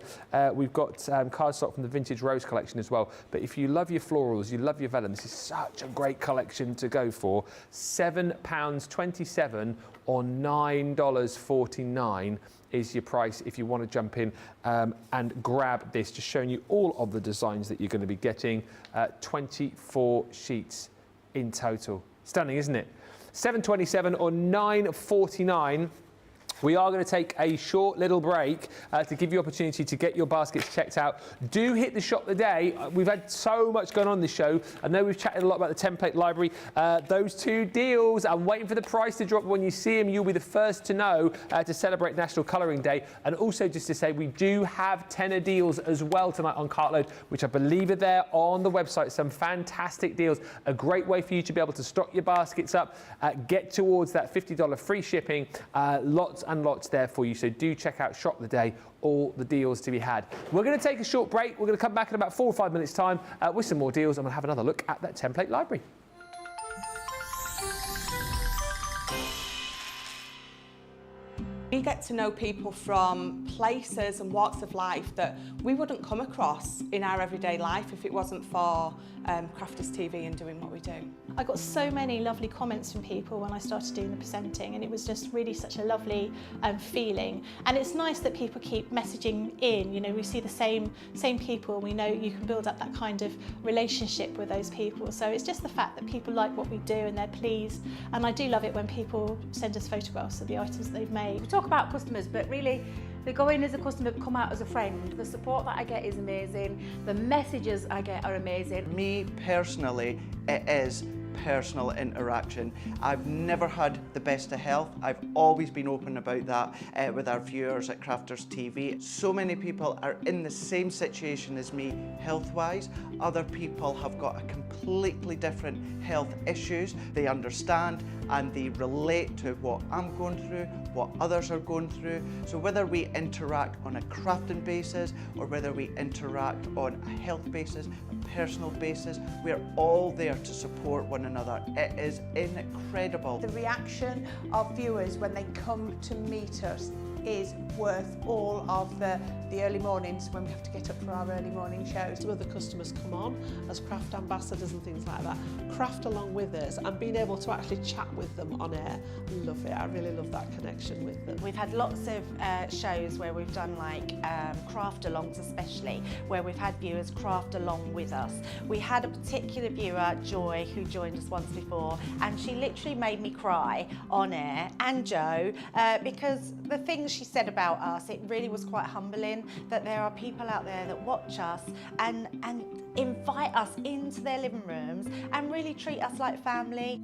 we've got cardstock from the Vintage Rose collection as well. But if you love your florals, you love your vellum, this is such a great collection to go for. £7.27 or $9.49 is your price if you want to jump in and grab this. Just showing you all of the designs that you're going to be getting. 24 sheets in total. Stunning, isn't it? $7.27 or $9.49. We are going to take a short little break to give you opportunity to get your baskets checked out. Do hit the shop today. We've had so much going on this show. I know we've chatted a lot about the template library. Those 2 deals, I'm waiting for the price to drop. When you see them, you'll be the first to know to celebrate National Colouring Day. And also just to say, we do have tenner deals as well tonight on Cartload, which I believe are there on the website. Some fantastic deals. A great way for you to be able to stock your baskets up, get towards that $50 free shipping. Lots and lots there for you, so do check out Shop the Day, all the deals to be had. We're going to take a short break. We're going to come back in about 4 or 5 minutes time with some more deals, and we'll have another look at that template library. We get to know people from places and walks of life that we wouldn't come across in our everyday life if it wasn't for Crafters TV and doing what we do. I got so many lovely comments from people when I started doing the presenting, and it was just really such a lovely feeling. And it's nice that people keep messaging in. You know, we see the same people. We know you can build up that kind of relationship with those people. So it's just the fact that people like what we do and they're pleased. And I do love it when people send us photographs of the items that they've made. We talk about customers, but really they go in as a customer, come out as a friend. The support that I get is amazing. The messages I get are amazing. Me personally, it is personal interaction. I've never had the best of health. I've always been open about that with our viewers at Crafters TV. So many people are in the same situation as me health-wise. Other people have got a completely different health issues. They understand and they relate to what I'm going through, what others are going through. So whether we interact on a crafting basis or whether we interact on a health basis, a personal basis, we're all there to support one another. It is incredible. The reaction of viewers when they come to meet us is worth all of the early mornings when we have to get up for our early morning shows. Some of the customers come on as craft ambassadors and things like that, craft along with us, and being able to actually chat with them on air. I love it. I really love that connection with them. We've had lots of shows where we've done like craft alongs, especially where we've had viewers craft along with us. We had a particular viewer, Joy, who joined us once before, and she literally made me cry on air, and Joe, because the things she said about us, it really was quite humbling that there are people out there that watch us and invite us into their living rooms and really treat us like family.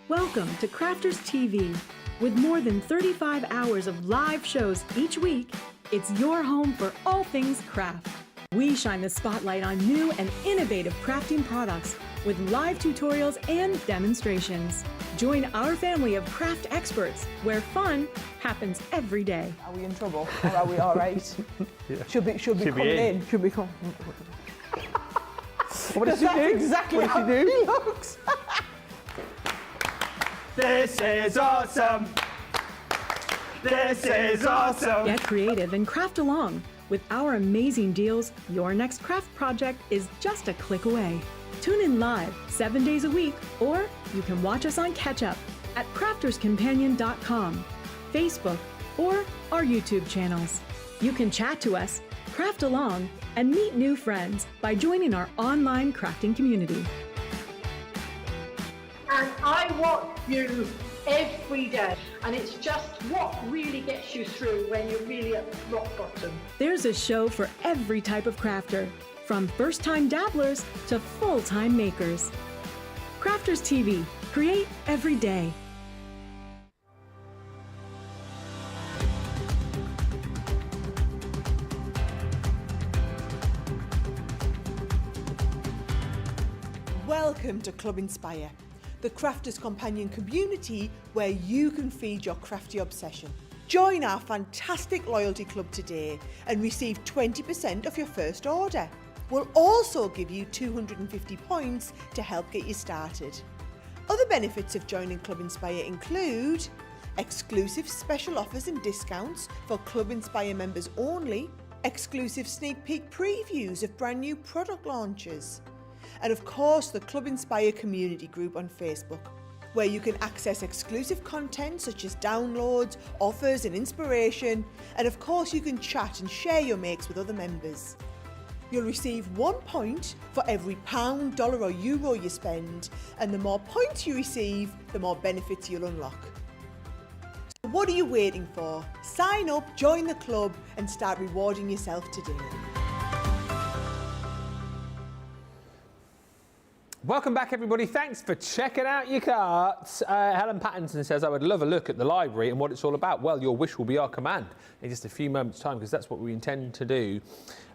Welcome to Crafters TV. With more than 35 hours of live shows each week, it's your home for all things craft. We shine the spotlight on new and innovative crafting products with live tutorials and demonstrations. Join our family of craft experts where fun happens every day. Are we in trouble or are we all right? Should be coming in. Should be coming. What did she do? Exactly what how did she do? he looks. This is awesome. This is awesome. Get creative and craft along. With our amazing deals, your next craft project is just a click away. Tune in live 7 days a week, or you can watch us on Catch Up at crafterscompanion.com, Facebook, or our YouTube channels. You can chat to us, craft along, and meet new friends by joining our online crafting community. And I watch you every day, and it's just what really gets you through when you're really at rock bottom. There's a show for every type of crafter, from first-time dabblers to full-time makers. Crafters TV, create every day. Welcome to Club Inspire, the Crafters Companion community where you can feed your crafty obsession. Join our fantastic loyalty club today and receive 20% off your first order. We'll also give you 250 points to help get you started. Other benefits of joining Club Inspire include exclusive special offers and discounts for Club Inspire members only, exclusive sneak peek previews of brand new product launches, and of course the Club Inspire community group on Facebook, where you can access exclusive content such as downloads, offers and inspiration, and of course you can chat and share your makes with other members. You'll receive 1 point for every £, dollar or euro you spend, and the more points you receive, the more benefits you'll unlock. So what are you waiting for? Sign up, join the club and start rewarding yourself today. Welcome back, everybody. Thanks for checking out your carts. Helen Pattinson says, I would love a look at the library and what it's all about. Well, your wish will be our command in just a few moments' time, because that's what we intend to do.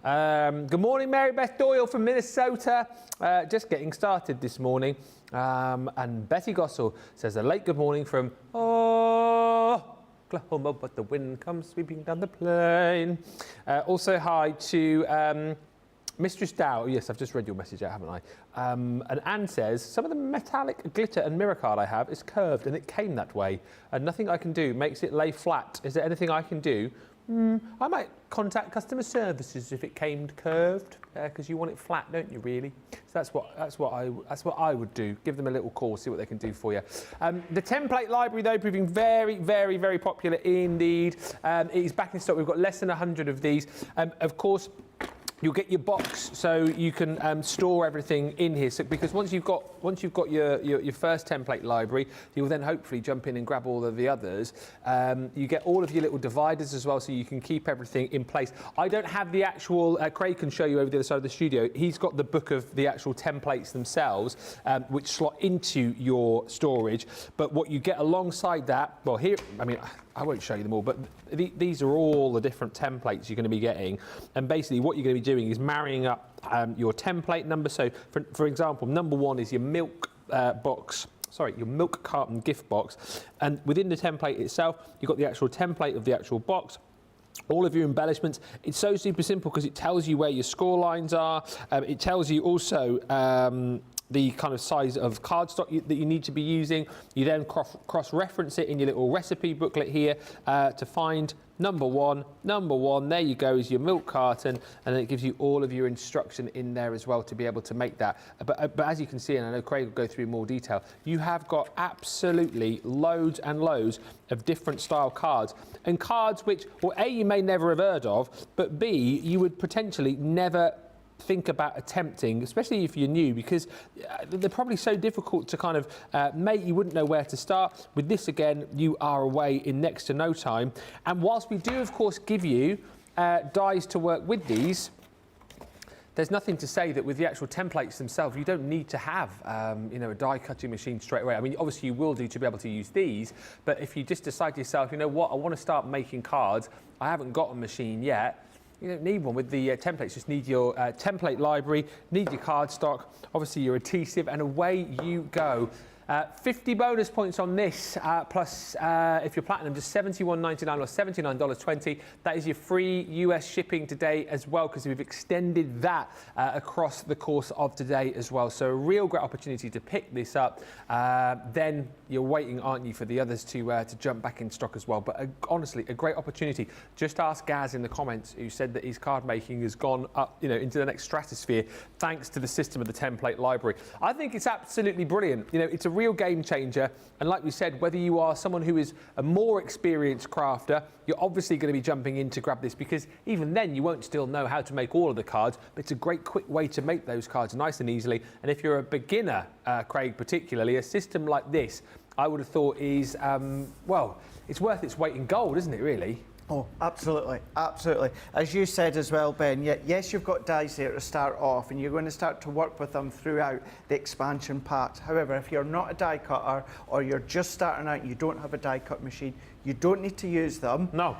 Good morning, Mary Beth Doyle from Minnesota. Just getting started this morning. And Betty Gossel says, a late good morning from Oklahoma, but the wind comes sweeping down the plain. Also, hi to... Mistress Dow, yes, I've just read your message out, haven't I? And Anne says, some of the metallic glitter and mirror card I have is curved and it came that way, and nothing I can do makes it lay flat. Is there anything I can do? I might contact customer services if it came curved, because you want it flat, don't you, really? So that's what I would do. Give them a little call, see what they can do for you. The template library, though, proving very, very, very popular indeed. It is back in stock. We've got less than 100 of these. Of course, you'll get your box, so you can store everything in here. So, because once you've got your first template library, you'll then hopefully jump in and grab all of the others. You get all of your little dividers as well, so you can keep everything in place. I don't have the actual. Craig can show you over the other side of the studio. He's got the book of the actual templates themselves, which slot into your storage. But what you get alongside that, well, here, I mean, I won't show you them all, but these are all the different templates you're going to be getting. And basically what you're going to be doing is marrying up your template number. So, for example, number 1 is your milk your milk carton gift box. And within the template itself, you've got the actual template of the actual box. All of your embellishments. It's so super simple because it tells you where your score lines are. It tells you also the kind of size of cardstock that you need to be using. You then cross-reference it in your little recipe booklet here to find number one. There you go, is your milk carton, and then it gives you all of your instruction in there as well to be able to make that. But as you can see, and I know Craig will go through more detail, you have got absolutely loads and loads of different style cards, and cards which, well, A, you may never have heard of, but B, you would potentially never think about attempting, especially if you're new, because they're probably so difficult to kind of make, you wouldn't know where to start. With this, again, you are away in next to no time. And whilst we do, of course, give you dies to work with these, there's nothing to say that with the actual templates themselves, you don't need to have, you know, a die cutting machine straight away. I mean, obviously you will do to be able to use these, but if you just decide to yourself, you know what, I want to start making cards, I haven't got a machine yet, you don't need one with the templates. Just need your template library, need your cardstock, obviously your adhesive, and away you go. 50 bonus points on this, plus if you're platinum, just $71.99 or $79.20. That is your free US shipping today as well, because we've extended that across the course of today as well. So a real great opportunity to pick this up. Then you're waiting, aren't you, for the others to jump back in stock as well. But honestly, a great opportunity. Just ask Gaz in the comments, who said that his card making has gone up, you know, into the next stratosphere thanks to the system of the template library. I think it's absolutely brilliant. You know, it's a real game changer, and like we said, whether you are someone who is a more experienced crafter, you're obviously going to be jumping in to grab this, because even then you won't still know how to make all of the cards, but it's a great quick way to make those cards nice and easily. And if you're a beginner, Craig particularly, a system like this I would have thought is well, it's worth its weight in gold, isn't it, really? Oh, absolutely, absolutely. As you said as well, Ben, yes, you've got dies there to start off, and you're going to start to work with them throughout the expansion packs. However, if you're not a die cutter, or you're just starting out and you don't have a die cut machine, you don't need to use them. No.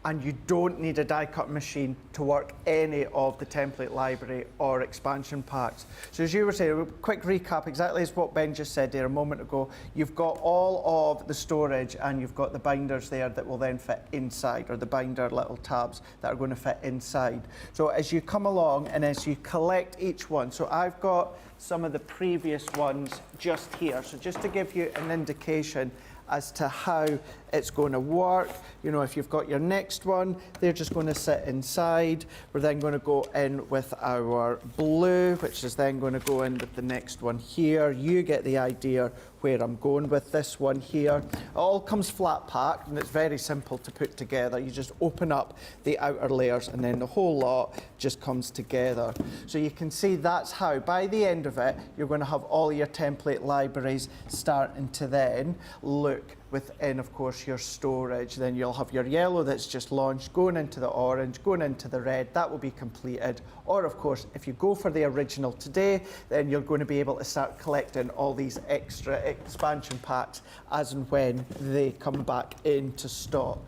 And you don't need a die cut machine to work any of the template library or expansion packs. So as you were saying, a quick recap, exactly as what Ben just said there a moment ago, you've got all of the storage, and you've got the binders there that will then fit inside, or the binder little tabs that are going to fit inside. So as you come along and as you collect each one, so I've got some of the previous ones just here, so just to give you an indication as to how it's going to work. You know, if you've got your next one, they're just going to sit inside. We're then going to go in with our blue, which is then going to go in with the next one here. You get the idea where I'm going with this one here. It all comes flat packed, and it's very simple to put together. You just open up the outer layers, and then the whole lot just comes together. So you can see that's how, by the end of it, you're going to have all your template libraries starting to then look within, of course, your storage. Then you'll have your yellow that's just launched, going into the orange, going into the red, that will be completed. Or, of course, if you go for the original today, then you're going to be able to start collecting all these extra expansion packs as and when they come back into stock.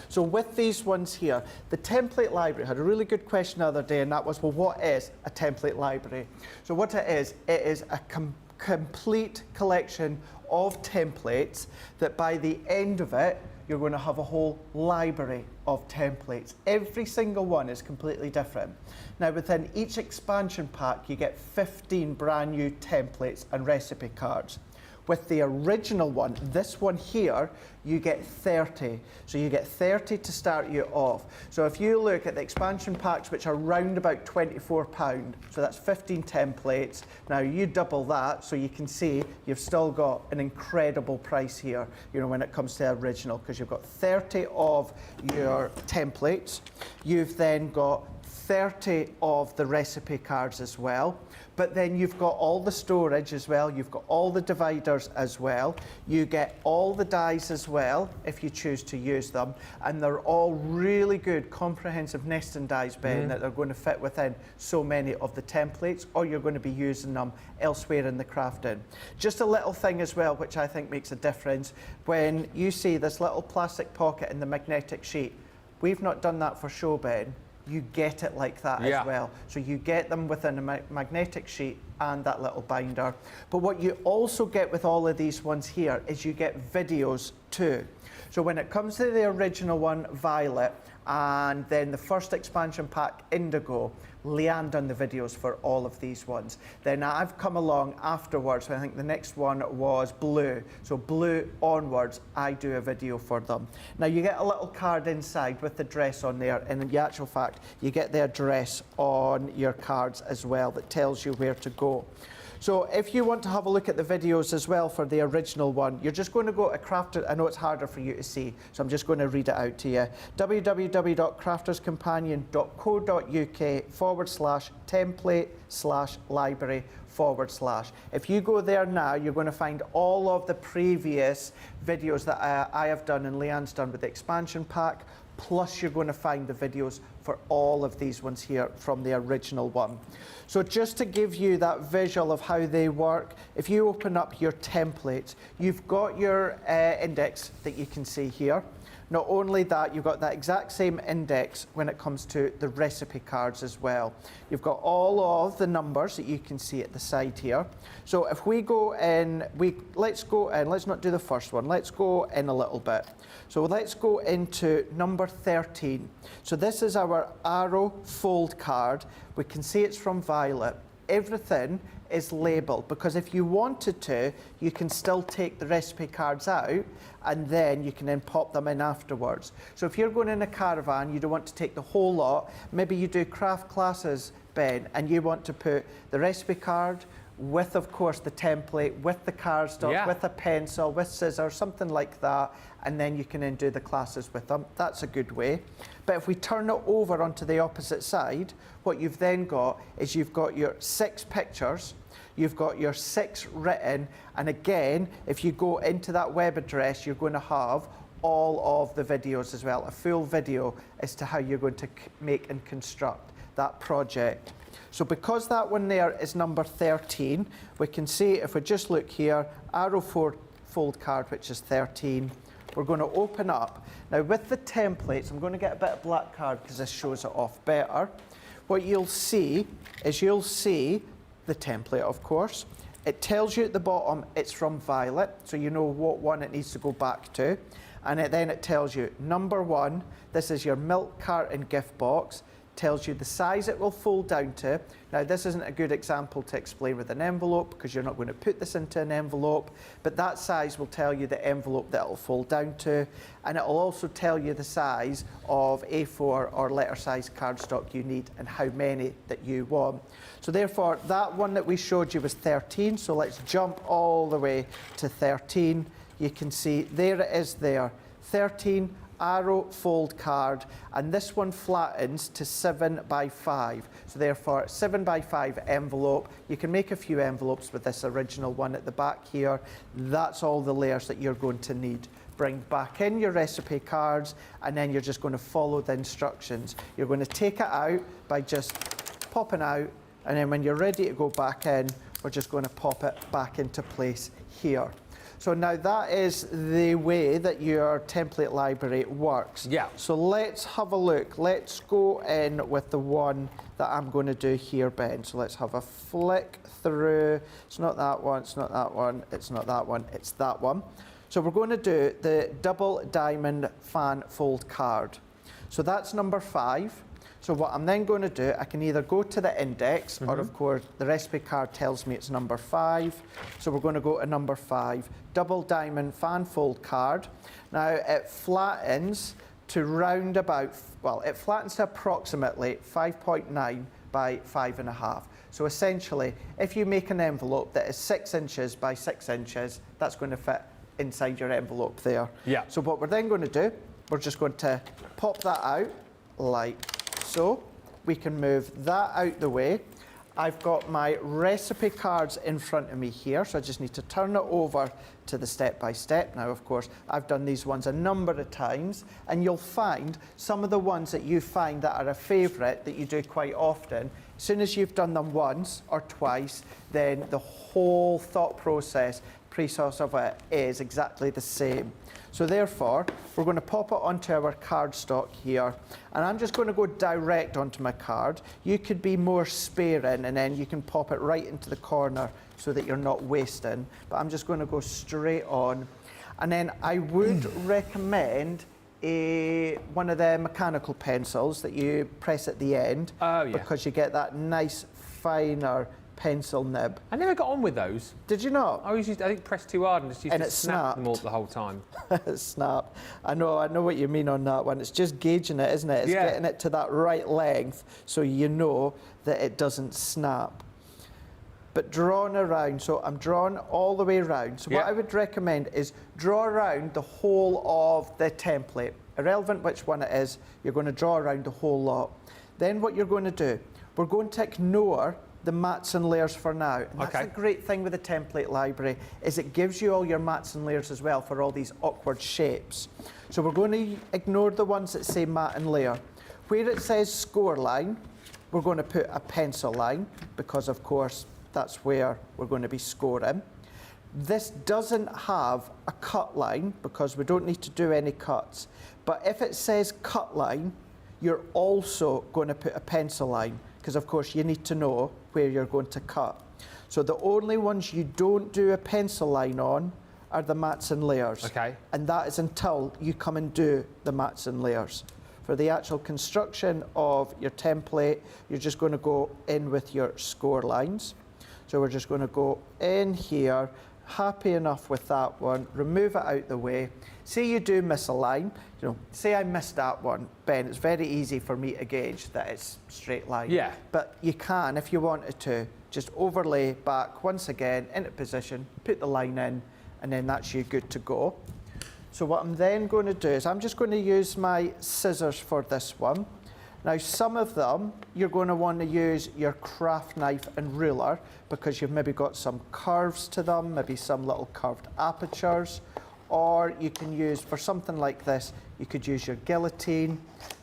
So with these ones here, the template library had a really good question the other day, and that was, well, what is a template library? So what it is a complete collection of templates that by the end of it, you're going to have a whole library of templates. Every single one is completely different. Now, within each expansion pack, you get 15 brand new templates and recipe cards. With the original one, this one here, you get 30. So you get 30 to start you off. So if you look at the expansion packs, which are round about £24, so that's 15 templates. Now you double that, so you can see you've still got an incredible price here, you know, when it comes to the original, because you've got 30 of your templates. You've then got 30 of the recipe cards as well. But then you've got all the storage as well, you've got all the dividers as well, you get all the dies as well if you choose to use them, and they're all really good comprehensive nesting dies, Ben, that are going to fit within so many of the templates, or you're going to be using them elsewhere in the crafting. Just a little thing as well, which I think makes a difference, when you see this little plastic pocket in the magnetic sheet, we've not done that for show, Ben. You get it like that as well. So you get them within a magnetic sheet, and that little binder. But what you also get with all of these ones here is you get videos too. So when it comes to the original one, Violet, and then the first expansion pack, Indigo, Leanne done the videos for all of these ones. Then I've come along afterwards, I think the next one was Blue. So Blue onwards, I do a video for them. Now you get a little card inside with the dress on there, and in the actual fact, you get the address on your cards as well that tells you where to go. So if you want to have a look at the videos as well for the original one, you're just going to go to Crafters. I know it's harder for you to see, so I'm just going to read it out to you. www.crafterscompanion.co.uk/template/library/. If you go there now, you're going to find all of the previous videos that I have done and Leanne's done with the expansion pack, plus you're going to find the videos for all of these ones here from the original one. So just to give you that visual of how they work, if you open up your templates, you've got your index that you can see here. Not only that, you've got that exact same index when it comes to the recipe cards as well. You've got all of the numbers that you can see at the side here. So if we go in, let's go in, let's not do the first one, let's go in a little bit. So let's go into number 13. So this is our arrow fold card. We can see it's from Violet. Everything is labelled, because if you wanted to, you can still take the recipe cards out and then you can then pop them in afterwards. So if you're going in a caravan, you don't want to take the whole lot, maybe you do craft classes, Ben, and you want to put the recipe card with, of course, the template, with the cardstock, with a pencil, with scissors, something like that, and then you can then do the classes with them. That's a good way. But if we turn it over onto the opposite side, what you've then got is you've got your 6 pictures, you've got your 6 written, and again, if you go into that web address, you're going to have all of the videos as well, a full video as to how you're going to make and construct that project. So because that one there is number 13, we can see if we just look here, arrow fold card, which is 13, we're going to open up. Now with the templates, I'm going to get a bit of black card because this shows it off better. What you'll see is you'll see the template, of course. It tells you at the bottom it's from Violet, so you know what one it needs to go back to. And then it tells you number 1, this is your milk carton gift box. Tells you the size it will fold down to. Now this isn't a good example to explain with an envelope because you're not going to put this into an envelope, but that size will tell you the envelope that it'll fold down to, and it'll also tell you the size of A4 or letter size cardstock you need and how many that you want. So therefore that one that we showed you was 13, so let's jump all the way to 13. You can see there it is there, 13 arrow fold card, and this one flattens to 7 by 5. So therefore 7 by 5 envelope. You can make a few envelopes with this original one at the back here. That's all the layers that you're going to need. Bring back in your recipe cards, and then you're just going to follow the instructions. You're going to take it out by just popping out, and then when you're ready to go back in, we're just going to pop it back into place here. So now that is the way that your template library works. Yeah. So let's have a look. Let's go in with the one that I'm going to do here, Ben. So let's have a flick through. It's not that one, it's not that one, it's not that one, it's that one. So we're going to do the double diamond fan fold card. So that's number 5. So what I'm then going to do, I can either go to the index, or of course the recipe card tells me it's number 5. So we're going to go to number 5, double diamond fan fold card. Now it flattens to round about, well, it flattens to approximately 5.9 by 5.5. So essentially, if you make an envelope that is 6 inches by 6 inches, that's going to fit inside your envelope there. Yeah. So what we're then going to do, we're just going to pop that out like so. We can move that out the way. I've got my recipe cards in front of me here, so I just need to turn it over to the step-by-step. Now, of course, I've done these ones a number of times, and you'll find some of the ones that you find that are a favourite that you do quite often, as soon as you've done them once or twice, then the whole thought process process of it is exactly the same. So therefore, we're going to pop it onto our cardstock here, and I'm just going to go direct onto my card. You could be more sparing, and then you can pop it right into the corner so that you're not wasting, but I'm just going to go straight on. And then I would recommend one of the mechanical pencils that you press at the end, because you get that nice finer pencil nib. I never got on with those. Did you not? I think press too hard and just used to snap them all the whole time. It snapped. I know what you mean on that one. It's just gauging it, isn't it? It's getting it to that right length so you know that it doesn't snap. But drawing around, so I'm drawing all the way around. So what I would recommend is draw around the whole of the template. Irrelevant which one it is, you're going to draw around the whole lot. Then what you're going to do, we're going to ignore the mats and layers for now. And that's the great thing with the template library, is it gives you all your mats and layers as well for all these awkward shapes. So we're going to ignore the ones that say mat and layer. Where it says score line, we're going to put a pencil line, because of course that's where we're going to be scoring. This doesn't have a cut line because we don't need to do any cuts. But if it says cut line, you're also going to put a pencil line, because of course you need to know where you're going to cut. So the only ones you don't do a pencil line on are the mats and layers. Okay. And that is until you come and do the mats and layers. For the actual construction of your template, you're just going to go in with your score lines. So we're just going to go in here, happy enough with that one, remove it out the way. Say you do miss a line, say I missed that one, Ben, it's very easy for me to gauge that it's straight line. Yeah. But you can, if you wanted to, just overlay back once again into position, put the line in, and then that's you good to go. So what I'm then going to do is I'm just going to use my scissors for this one. Now, some of them, you're going to want to use your craft knife and ruler because you've maybe got some curves to them, maybe some little curved apertures, or you can use, for something like this, you could use your guillotine.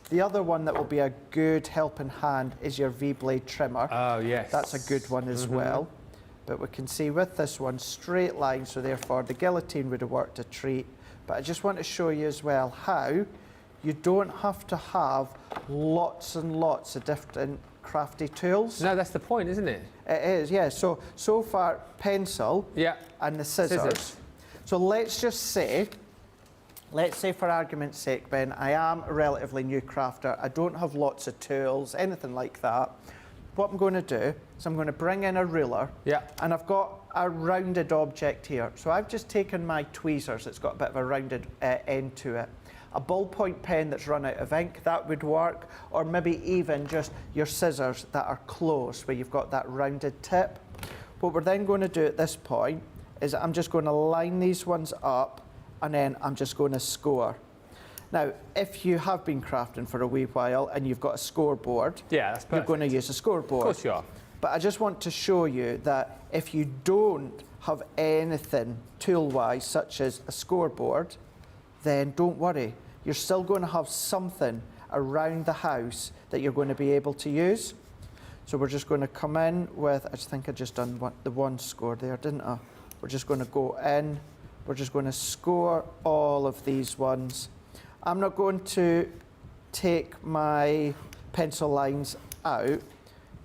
The other one that will be a good helping hand is your V-blade trimmer. Oh, yes. That's a good one as well. But we can see with this one, straight line, so therefore the guillotine would have worked a treat. But I just want to show you as well how you don't have to have lots and lots of different crafty tools. No, that's the point, isn't it? It is, yeah. So far, pencil and the scissors. So let's just say, for argument's sake, Ben, I am a relatively new crafter. I don't have lots of tools, anything like that. What I'm going to do is I'm going to bring in a ruler, and I've got a rounded object here. So I've just taken my tweezers, it's got a bit of a rounded end to it. A ballpoint pen that's run out of ink, that would work, or maybe even just your scissors that are closed, where you've got that rounded tip. What we're then going to do at this point is I'm just going to line these ones up, and then I'm just going to score. Now, if you have been crafting for a wee while and you've got a scoreboard, that's perfect. You're going to use a scoreboard. Of course you are. But I just want to show you that if you don't have anything tool-wise, such as a scoreboard, then don't worry. You're still going to have something around the house that you're going to be able to use. So we're just going to come in with, I think I just done the one score there, didn't I? We're just going to go in, we're just going to score all of these ones. I'm not going to take my pencil lines out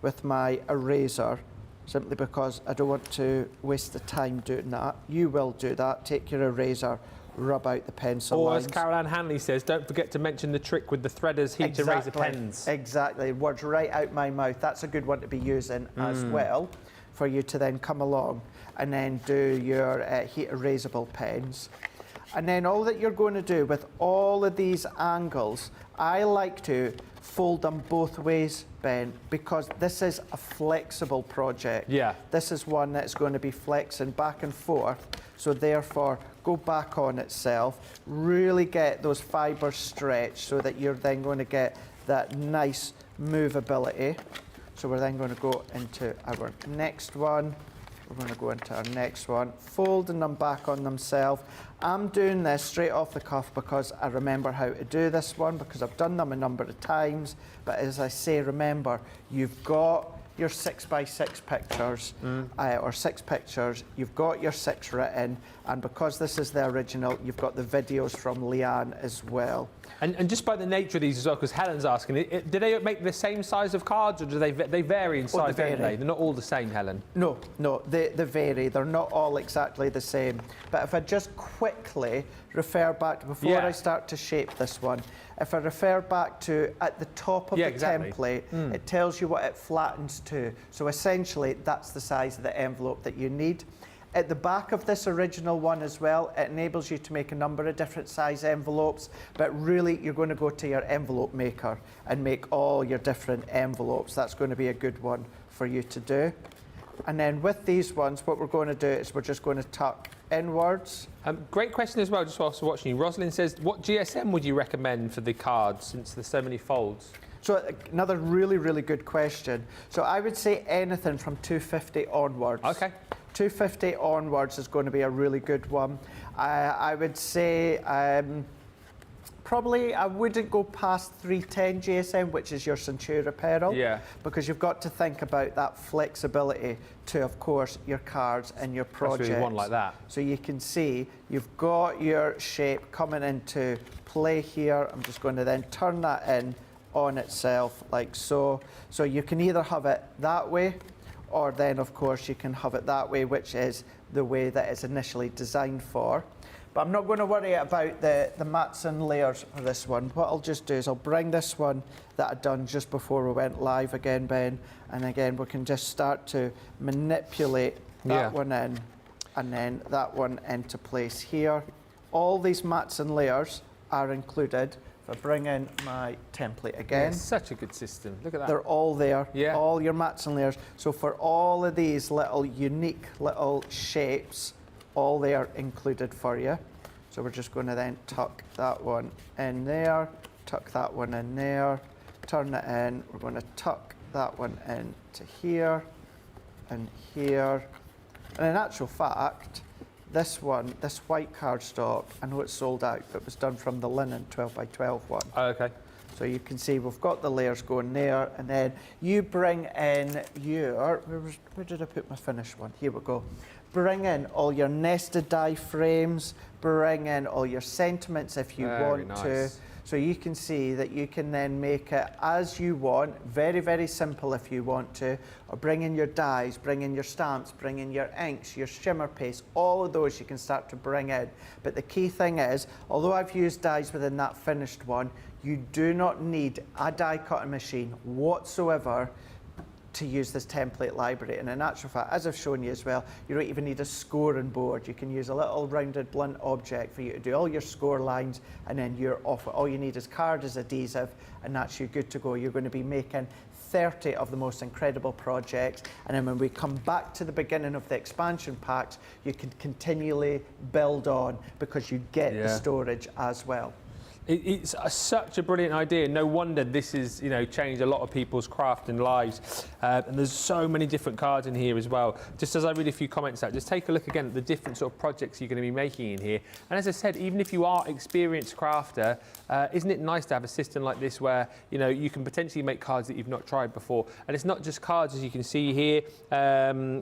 with my eraser, simply because I don't want to waste the time doing that. You will do that, take your eraser, rub out the pencil lines. Or as Carol Ann Hanley says, don't forget to mention the trick with the threaders heat eraser pens. Exactly, words right out my mouth. That's a good one to be using as well, for you to then come along and then do your heat erasable pens. And then all that you're going to do with all of these angles, I like to fold them both ways, Ben, because this is a flexible project. Yeah. This is one that's going to be flexing back and forth, so therefore go back on itself, really get those fibres stretched so that you're then going to get that nice movability. So we're then going to go into our next one. We're going to go into our next one, folding them back on themselves. I'm doing this straight off the cuff because I remember how to do this one, because I've done them a number of times. But as I say, remember, you've got your 6x6 pictures, or 6 pictures, you've got your 6 written, and because this is the original, you've got the videos from Leanne as well. And just by the nature of these as well, because Helen's asking, do they make the same size of cards, or do they vary in size? They vary. They're not all the same, Helen. No, they vary. They're not all exactly the same. But if I just quickly refer back, before I start to shape this one, if I refer back to at the top of the template, it tells you what it flattens to. So essentially, that's the size of the envelope that you need. At the back of this original one as well, it enables you to make a number of different size envelopes, but really you're going to go to your envelope maker and make all your different envelopes. That's going to be a good one for you to do. And then with these ones, what we're going to do is we're just going to tuck inwards. Great question as well, just whilst watching you. Rosalind says, what GSM would you recommend for the cards, since there's so many folds? So another really, really good question. So I would say anything from 250 onwards. Okay. 250 onwards is going to be a really good one. I would say probably I wouldn't go past 310 GSM, which is your Centura Pearl. Yeah. Because you've got to think about that flexibility to, of course, your cards and your projects. That's really one like that. So you can see you've got your shape coming into play here. I'm just going to then turn that in on itself like so. So you can either have it that way, or then of course you can have it that way, which is the way that it's initially designed for. But I'm not going to worry about the mats and layers for this one. What I'll just do is I'll bring this one that I'd done just before we went live again, Ben, and again we can just start to manipulate that one in, and then that one into place here. All these mats and layers are included. If I bring in my template again. Such a good system. Look at that. They're all there. Yeah. All your mats and layers. So for all of these little unique little shapes, all there included for you. So we're just going to then tuck that one in there, tuck that one in there, turn it in. We're going to tuck that one in to here and here. And in actual fact, this one, this white cardstock, I know it's sold out, but it was done from the linen 12x12 one. Oh, okay. So you can see we've got the layers going there, and then you bring in your, where did I put my finished one? Here we go. Bring in all your nested die frames, bring in all your sentiments if you want to. So you can see that you can then make it as you want, very, very simple if you want to, or bring in your dies, bring in your stamps, bring in your inks, your shimmer paste, all of those you can start to bring in. But the key thing is, although I've used dies within that finished one, you do not need a die cutting machine whatsoever to use this template library. And in actual fact, as I've shown you as well, you don't even need a scoring board. You can use a little rounded blunt object for you to do all your score lines, and then you're off. All you need is card as adhesive, and that's you good to go. You're going to be making 30 of the most incredible projects, and then when we come back to the beginning of the expansion packs, you can continually build on, because you get the storage as well. It's such a brilliant idea. No wonder this has, changed a lot of people's craft and lives. And there's so many different cards in here as well. Just as I read a few comments out, just take a look again at the different sort of projects you're going to be making in here. And as I said, even if you are experienced crafter, isn't it nice to have a system like this where, you can potentially make cards that you've not tried before. And it's not just cards, as you can see here.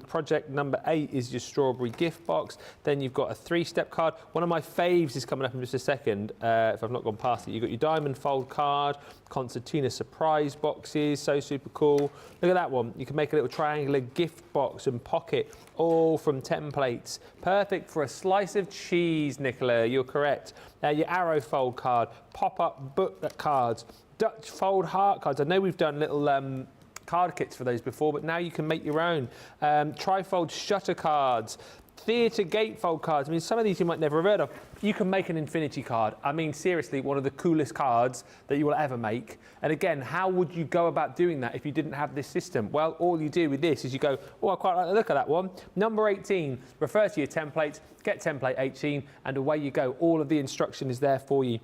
Project number 8 is your strawberry gift box. Then you've got a 3-step card. One of my faves is coming up in just a second, if I've not gone past it. You've got your diamond fold card, concertina surprise boxes, so super cool. Look at that one. You can make a little triangular gift box and pocket, all from templates. Perfect for a slice of cheese, Nicola, you're correct. Your arrow fold card, pop-up book cards, Dutch fold heart cards. I know we've done little card kits for those before, but now you can make your own. Trifold shutter cards, theatre gatefold cards. I mean, some of these you might never have heard of. You can make an infinity card. I mean, seriously, one of the coolest cards that you will ever make. And again, how would you go about doing that if you didn't have this system? Well, all you do with this is you go, oh, I quite like the look of that one. Number 18, refer to your templates, get template 18, and away you go. All of the instruction is there for you.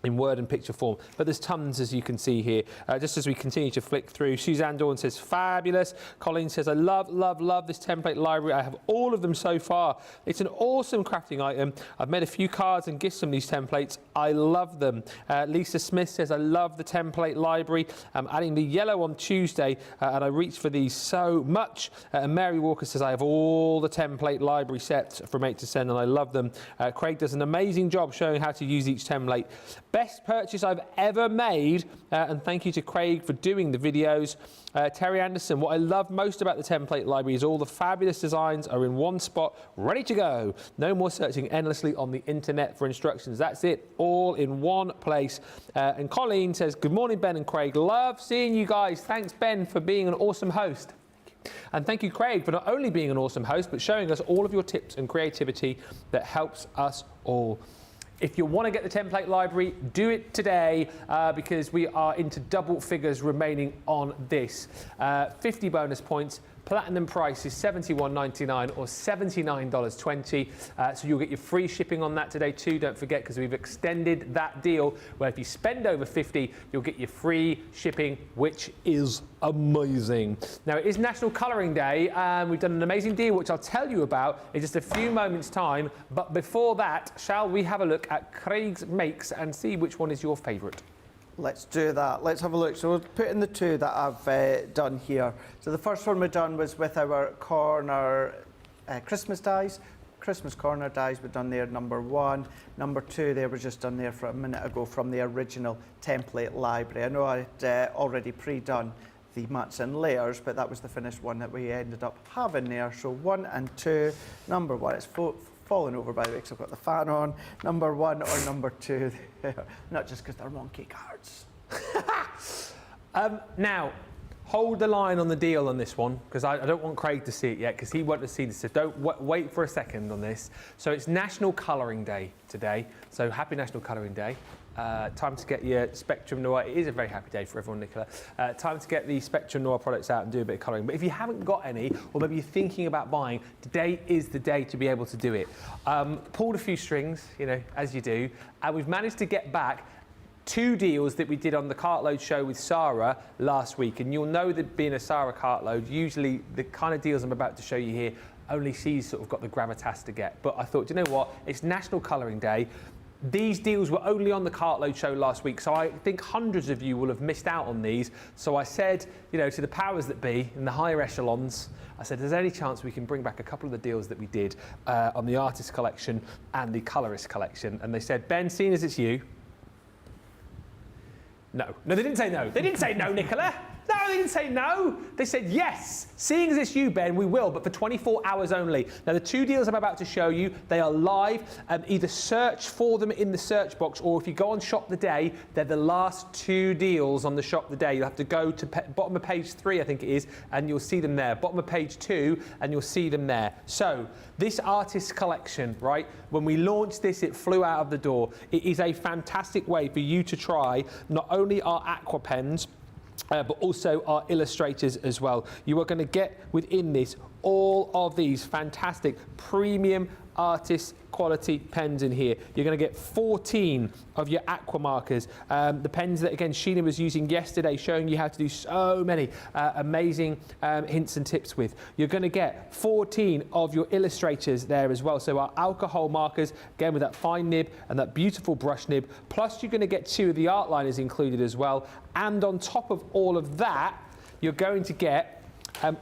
in word and picture form, but there's tons, as you can see here. Just as we continue to flick through, Suzanne Dawn says fabulous. Colleen says I love this template library. I have all of them so far. It's an awesome crafting item. I've made a few cards and gifts from these templates. I love them. Lisa Smith says I love the template library. I'm adding the yellow on Tuesday and I reach for these so much. And Mary Walker says I have all the template library sets from 8 to 10 and I love them. Craig does an amazing job showing how to use each template. Best purchase I've ever made, and thank you to Craig for doing the videos. Terry Anderson, what I love most about the template library is all the fabulous designs are in one spot, ready to go. No more searching endlessly on the internet for instructions. That's it, all in one place. And Colleen says, good morning, Ben and Craig. Love seeing you guys. Thanks, Ben, for being an awesome host. And thank you, Craig, for not only being an awesome host, but showing us all of your tips and creativity that helps us all. If you want to get the template library, do it today because we are into double figures remaining on this. 50 bonus points. Platinum price is $71.99 or $79.20. So you'll get your free shipping on that today too. Don't forget, because we've extended that deal where if you spend over 50, you'll get your free shipping, which is amazing. Now, it is National Colouring Day, and we've done an amazing deal, which I'll tell you about in just a few moments' time. But before that, shall we have a look at Craig's makes and see which one is your favourite? Let's do that. Let's have a look. So we'll put in the two that I've done here. So the first one we've done was with our corner Christmas dies. Christmas corner dies we've done there, number 1. Number 2 there was just done there for a minute ago from the original template library. I know I'd already pre-done the mats and layers, but that was the finished one that we ended up having there. So 1 and 2, number 1, it's falling over by the way because I've got the fan on. Number 1 or number 2 there, not just because they're monkey cards. Now, hold the line on the deal on this one because I don't want Craig to see it yet because he wants to see this. So don't wait for a second on this. So it's National Colouring Day today. So happy National Colouring Day. Time to get your Spectrum Noir. It is a very happy day for everyone, Nicola. Time to get the Spectrum Noir products out and do a bit of colouring. But if you haven't got any, or maybe you're thinking about buying, today is the day to be able to do it. Pulled a few strings, you know, as you do, and we've managed to get back 2 deals that we did on the Cartload show with Sarah last week. And you'll know that being a Sarah Cartload, usually the kind of deals I'm about to show you here, only she's sort of got the gravitas to get. But I thought, you know what? It's National Colouring Day. These deals were only on the Cartload show last week, so I think hundreds of you will have missed out on these. So I said, you know, to the powers that be in the higher echelons, I said, there's any chance we can bring back a couple of the deals that we did on the Artist collection and the Colorist collection? And they said, Ben, seeing as it's you. No, they didn't say no. They didn't say no, Nicola. No, they didn't say no. They said yes. Seeing as it's you, Ben, we will, but for 24 hours only. Now, the 2 deals I'm about to show you, they are live. Either search for them in the search box, or if you go on Shop the Day, they're the last 2 deals on the Shop the Day. You'll have to go to bottom of page 3, I think it is, and you'll see them there. Bottom of page 2, and you'll see them there. So, this Artist collection, right, when we launched this, it flew out of the door. It is a fantastic way for you to try not only our aqua pens, but also our illustrators as well. You are going to get within this all of these fantastic premium Artist quality pens in here. You're going to get 14 of your aqua markers. The pens that, again, Sheena was using yesterday, showing you how to do so many amazing hints and tips with. You're going to get 14 of your illustrators there as well. So our alcohol markers, again, with that fine nib and that beautiful brush nib. Plus, you're going to get 2 of the art liners included as well. And on top of all of that, you're going to get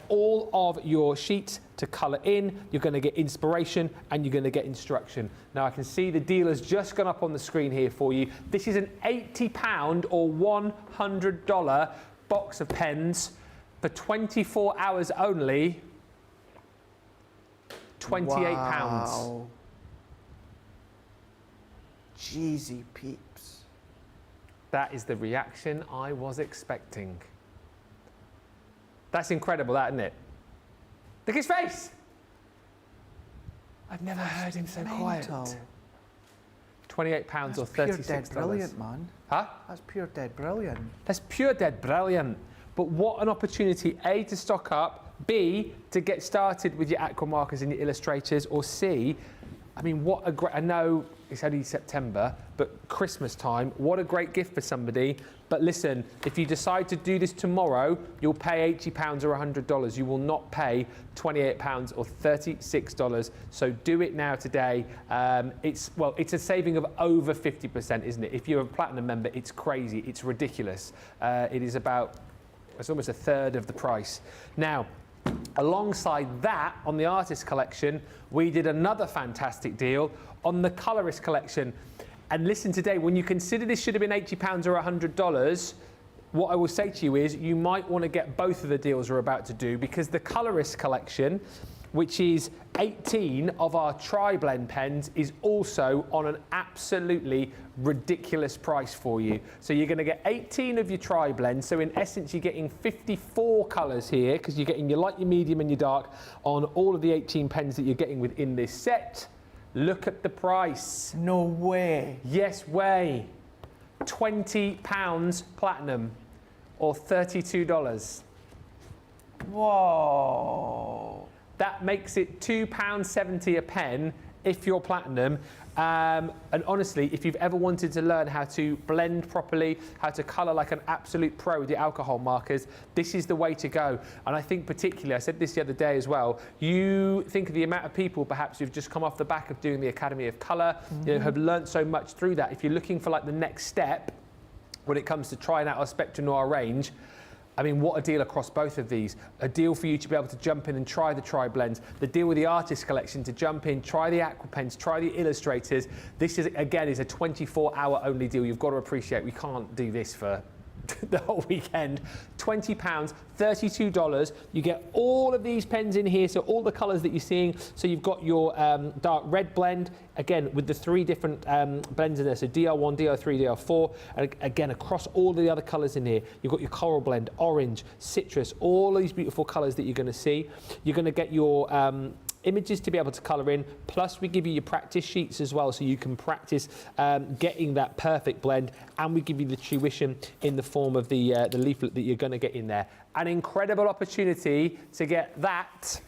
all of your sheets to colour in. You're going to get inspiration and you're going to get instruction. Now I can see the dealer's just gone up on the screen here for you. This is an £80 or $100 box of pens for 24 hours only. £28. Wow. Jeezy peeps. That is the reaction I was expecting. That's incredible, that, isn't it? Look at his face. I've never heard him so quiet. £28 or $36. Pure dead brilliant, man. Huh? That's pure dead brilliant. That's pure dead brilliant. But what an opportunity, A, to stock up, B, to get started with your aqua markers and your illustrators, or C, I mean, what a great, I know it's only September, but Christmas time, what a great gift for somebody. But listen, if you decide to do this tomorrow, you'll pay £80 or $100. You will not pay £28 or $36. So do it now today. It's a saving of over 50%, isn't it? If you're a platinum member, it's crazy. It's ridiculous. It's almost a third of the price. Now, alongside that, on the artist collection, we did another fantastic deal on the Colorist collection. And listen today, when you consider this should have been £80 or $100, what I will say to you is you might want to get both of the deals we're about to do, because the Colorist collection, which is 18 of our tri-blend pens, is also on an absolutely ridiculous price for you. So you're going to get 18 of your tri-blends. So in essence, you're getting 54 colours here, because you're getting your light, your medium and your dark on all of the 18 pens that you're getting within this set. Look at the price. No way. Yes way. £20 platinum or $32. Whoa. That makes it £2.70 a pen if you're platinum. And honestly, if you've ever wanted to learn how to blend properly, how to colour like an absolute pro with the alcohol markers, this is the way to go. And I think particularly, I said this the other day as well, you think of the amount of people perhaps who've just come off the back of doing the Academy of Colour, you know, have learnt so much through that. If you're looking for like the next step when it comes to trying out our Spectra Noir range, I mean, what a deal across both of these. A deal for you to be able to jump in and try the tri-blends. The deal with the artist collection to jump in, try the aqua pens, try the illustrators. This is, again, is a 24-hour only deal. You've got to appreciate we can't do this for the whole weekend. £20, $32. You get all of these pens in here, so all the colours that you're seeing. So you've got your dark red blend, again, with the 3 different blends in there. So DR1, DR3, DR4, and again, across all the other colours in here, you've got your coral blend, orange, citrus, all these beautiful colours that you're going to see. You're going to get your images to be able to colour in, plus we give you your practice sheets as well, so you can practice getting that perfect blend, and we give you the tuition in the form of the leaflet that you're going to get in there. An incredible opportunity to get that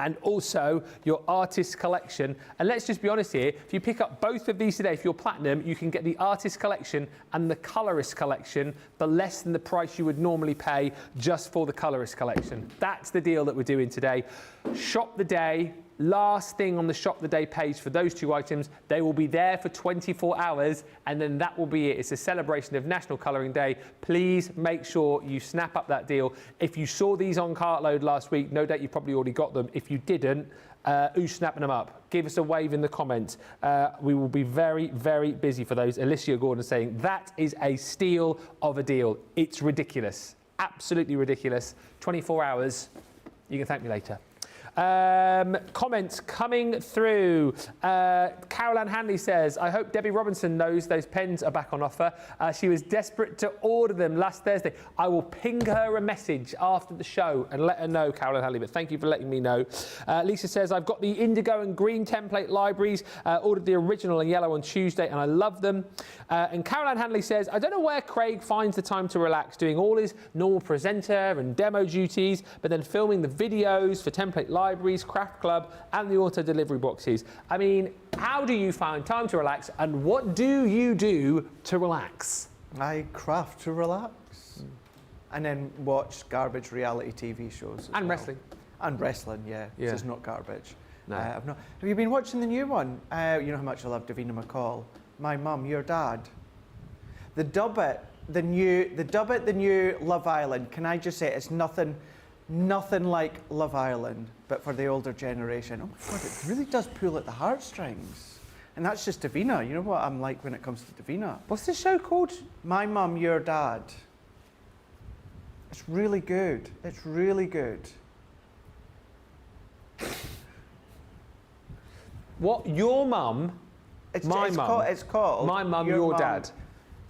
and also your artist collection. And let's just be honest here, if you pick up both of these today, if you're platinum, you can get the artist collection and the colorist collection for less than the price you would normally pay just for the colorist collection. That's the deal that we're doing today. Shop the day. Last thing on the Shop the Day page for those 2 items. They will be there for 24 hours, and then that will be it. It's a celebration of National Colouring Day. Please make sure you snap up that deal. If you saw these on Cartload last week, no doubt you probably already got them. If you didn't, who's snapping them up? Give us a wave in the comments. We will be very, very busy for those. Alicia Gordon saying, that is a steal of a deal. It's ridiculous. Absolutely ridiculous. 24 hours. You can thank me later. Comments coming through. Carol Ann Hanley says, I hope Debbie Robinson knows those pens are back on offer. She was desperate to order them last Thursday. I will ping her a message after the show and let her know, Carol Ann Hanley, but thank you for letting me know. Lisa says, I've got the indigo and green template libraries, ordered the original and yellow on Tuesday, and I love them. And Carol Ann Hanley says, I don't know where Craig finds the time to relax, doing all his normal presenter and demo duties, but then filming the videos for template libraries, Craft Club, and the auto delivery boxes. I mean, how do you find time to relax, and what do you do to relax? I craft to relax. And then watch garbage reality TV shows. And wrestling. And wrestling, yeah. Yeah. It's not garbage. No. I've not. Have you been watching the new one? You know how much I love Davina McCall. My Mum, Your Dad. The the new Love Island. Can I just say it's nothing like Love Island, but for the older generation. Oh my God, it really does pull at the heartstrings. And that's just Davina. You know what I'm like when it comes to Davina. What's the show called? My Mum, Your Dad. It's really good. It's really good. What? Your mum? My mum? It's called My Mum, Your Dad.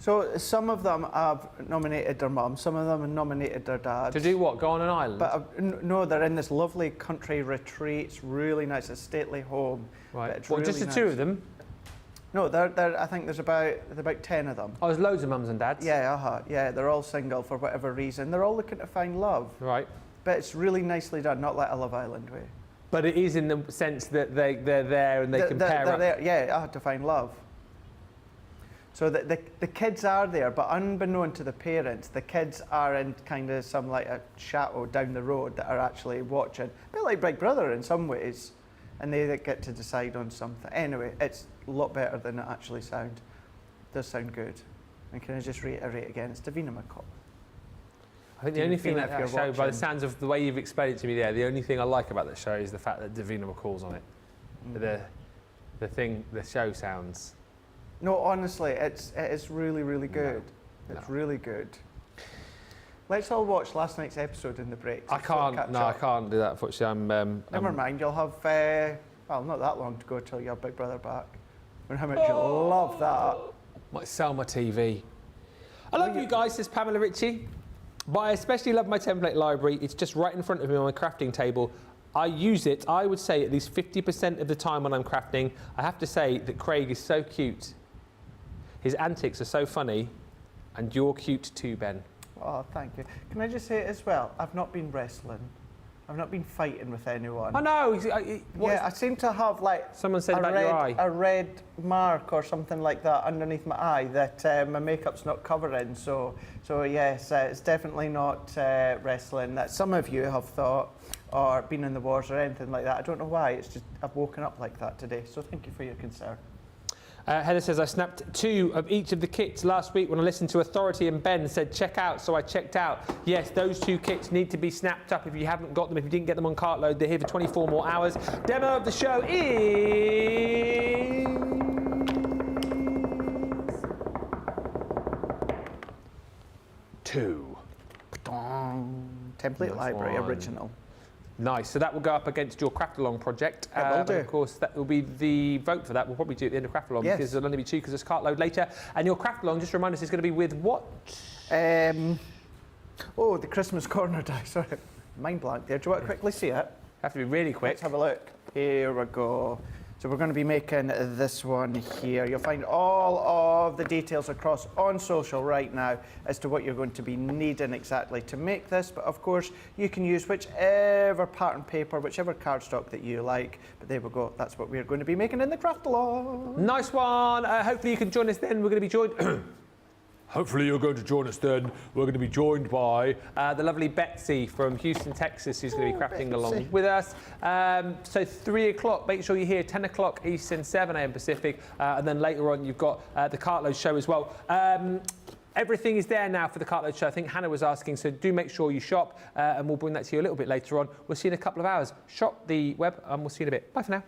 So some of them have nominated their mum, some of them have nominated their dad. To do what? Go on an island? But no, they're in this lovely country retreat. It's really nice. It's a stately home. Right. Well, really just the nice. 2 of them? No, I think there's about 10 of them. Oh, there's loads of mums and dads? Yeah, yeah, they're all single for whatever reason. They're all looking to find love. Right. But it's really nicely done, not like a Love Island way. But it is in the sense that they're there and they can pair they're up. there. Yeah, I had to find love. So the kids are there, but unbeknown to the parents, the kids are in kind of some like a chateau down the road that are actually watching. A bit like Big Brother in some ways. And they get to decide on something. Anyway, it's a lot better than it actually sounds. It does sound good. And can I just reiterate again, it's Davina McCall. I think the only thing that show, by the sounds of the way you've explained it to me there, the only thing I like about the show is the fact that Davina McCall's on it. The show sounds. No, honestly, it is really, really good. It's really good. Let's all watch last night's episode in the break. I can't. No, I can't do that. Unfortunately, Never mind. You'll have well, not that long to go till your Big Brother back. And how much you'll love that. Might sell my TV. I love you guys, says Pamela Ritchie. But I especially love my template library. It's just right in front of me on my crafting table. I use it, I would say, at least 50% of the time when I'm crafting. I have to say that Craig is so cute. His antics are so funny. And you're cute too, Ben. Oh, thank you. Can I just say it as well? I've not been wrestling. I've not been fighting with anyone. I know. Yeah, I seem to have like someone said about your eye. A red mark or something like that underneath my eye that my makeup's not covering. So yes, it's definitely not wrestling that some of you have thought or been in the wars or anything like that. I don't know why. It's just I've woken up like that today. So thank you for your concern. Heather says, I snapped 2 of each of the kits last week when I listened to Authority and Ben said check out, so I checked out. Yes, those 2 kits need to be snapped up if you haven't got them. If you didn't get them on Cartload, they're here for 24 more hours. Demo of the show is... 2. Template library, original. Nice. So that will go up against your Craft Along project. It will do. Of course, that will be the vote for that. We'll probably do it at the end of Craft Along because there'll only be 2 because there's Cartload later. And your Craft Along, just remind us, is going to be with what? Oh, the Christmas corner die. Sorry, mind blank there. Do you want to quickly see it? Have to be really quick. Let's have a look. Here we go. So we're going to be making this one here. You'll find all of the details across on social right now as to what you're going to be needing exactly to make this. But of course, you can use whichever pattern paper, whichever cardstock that you like. But there we go. That's what we're going to be making in the Craft Along. Nice one. Hopefully you can join us then. We're going to be joined... Hopefully you're going to join us then. We're going to be joined by the lovely Betsy from Houston, Texas, who's going to be crafting along with us. So 3 o'clock, make sure you're here, 10 o'clock Eastern, 7 a.m. Pacific. And then later on, you've got the Cartload show as well. Everything is there now for the Cartload show. I think Hannah was asking, so do make sure you shop. And we'll bring that to you a little bit later on. We'll see you in a couple of hours. Shop the web, and we'll see you in a bit. Bye for now.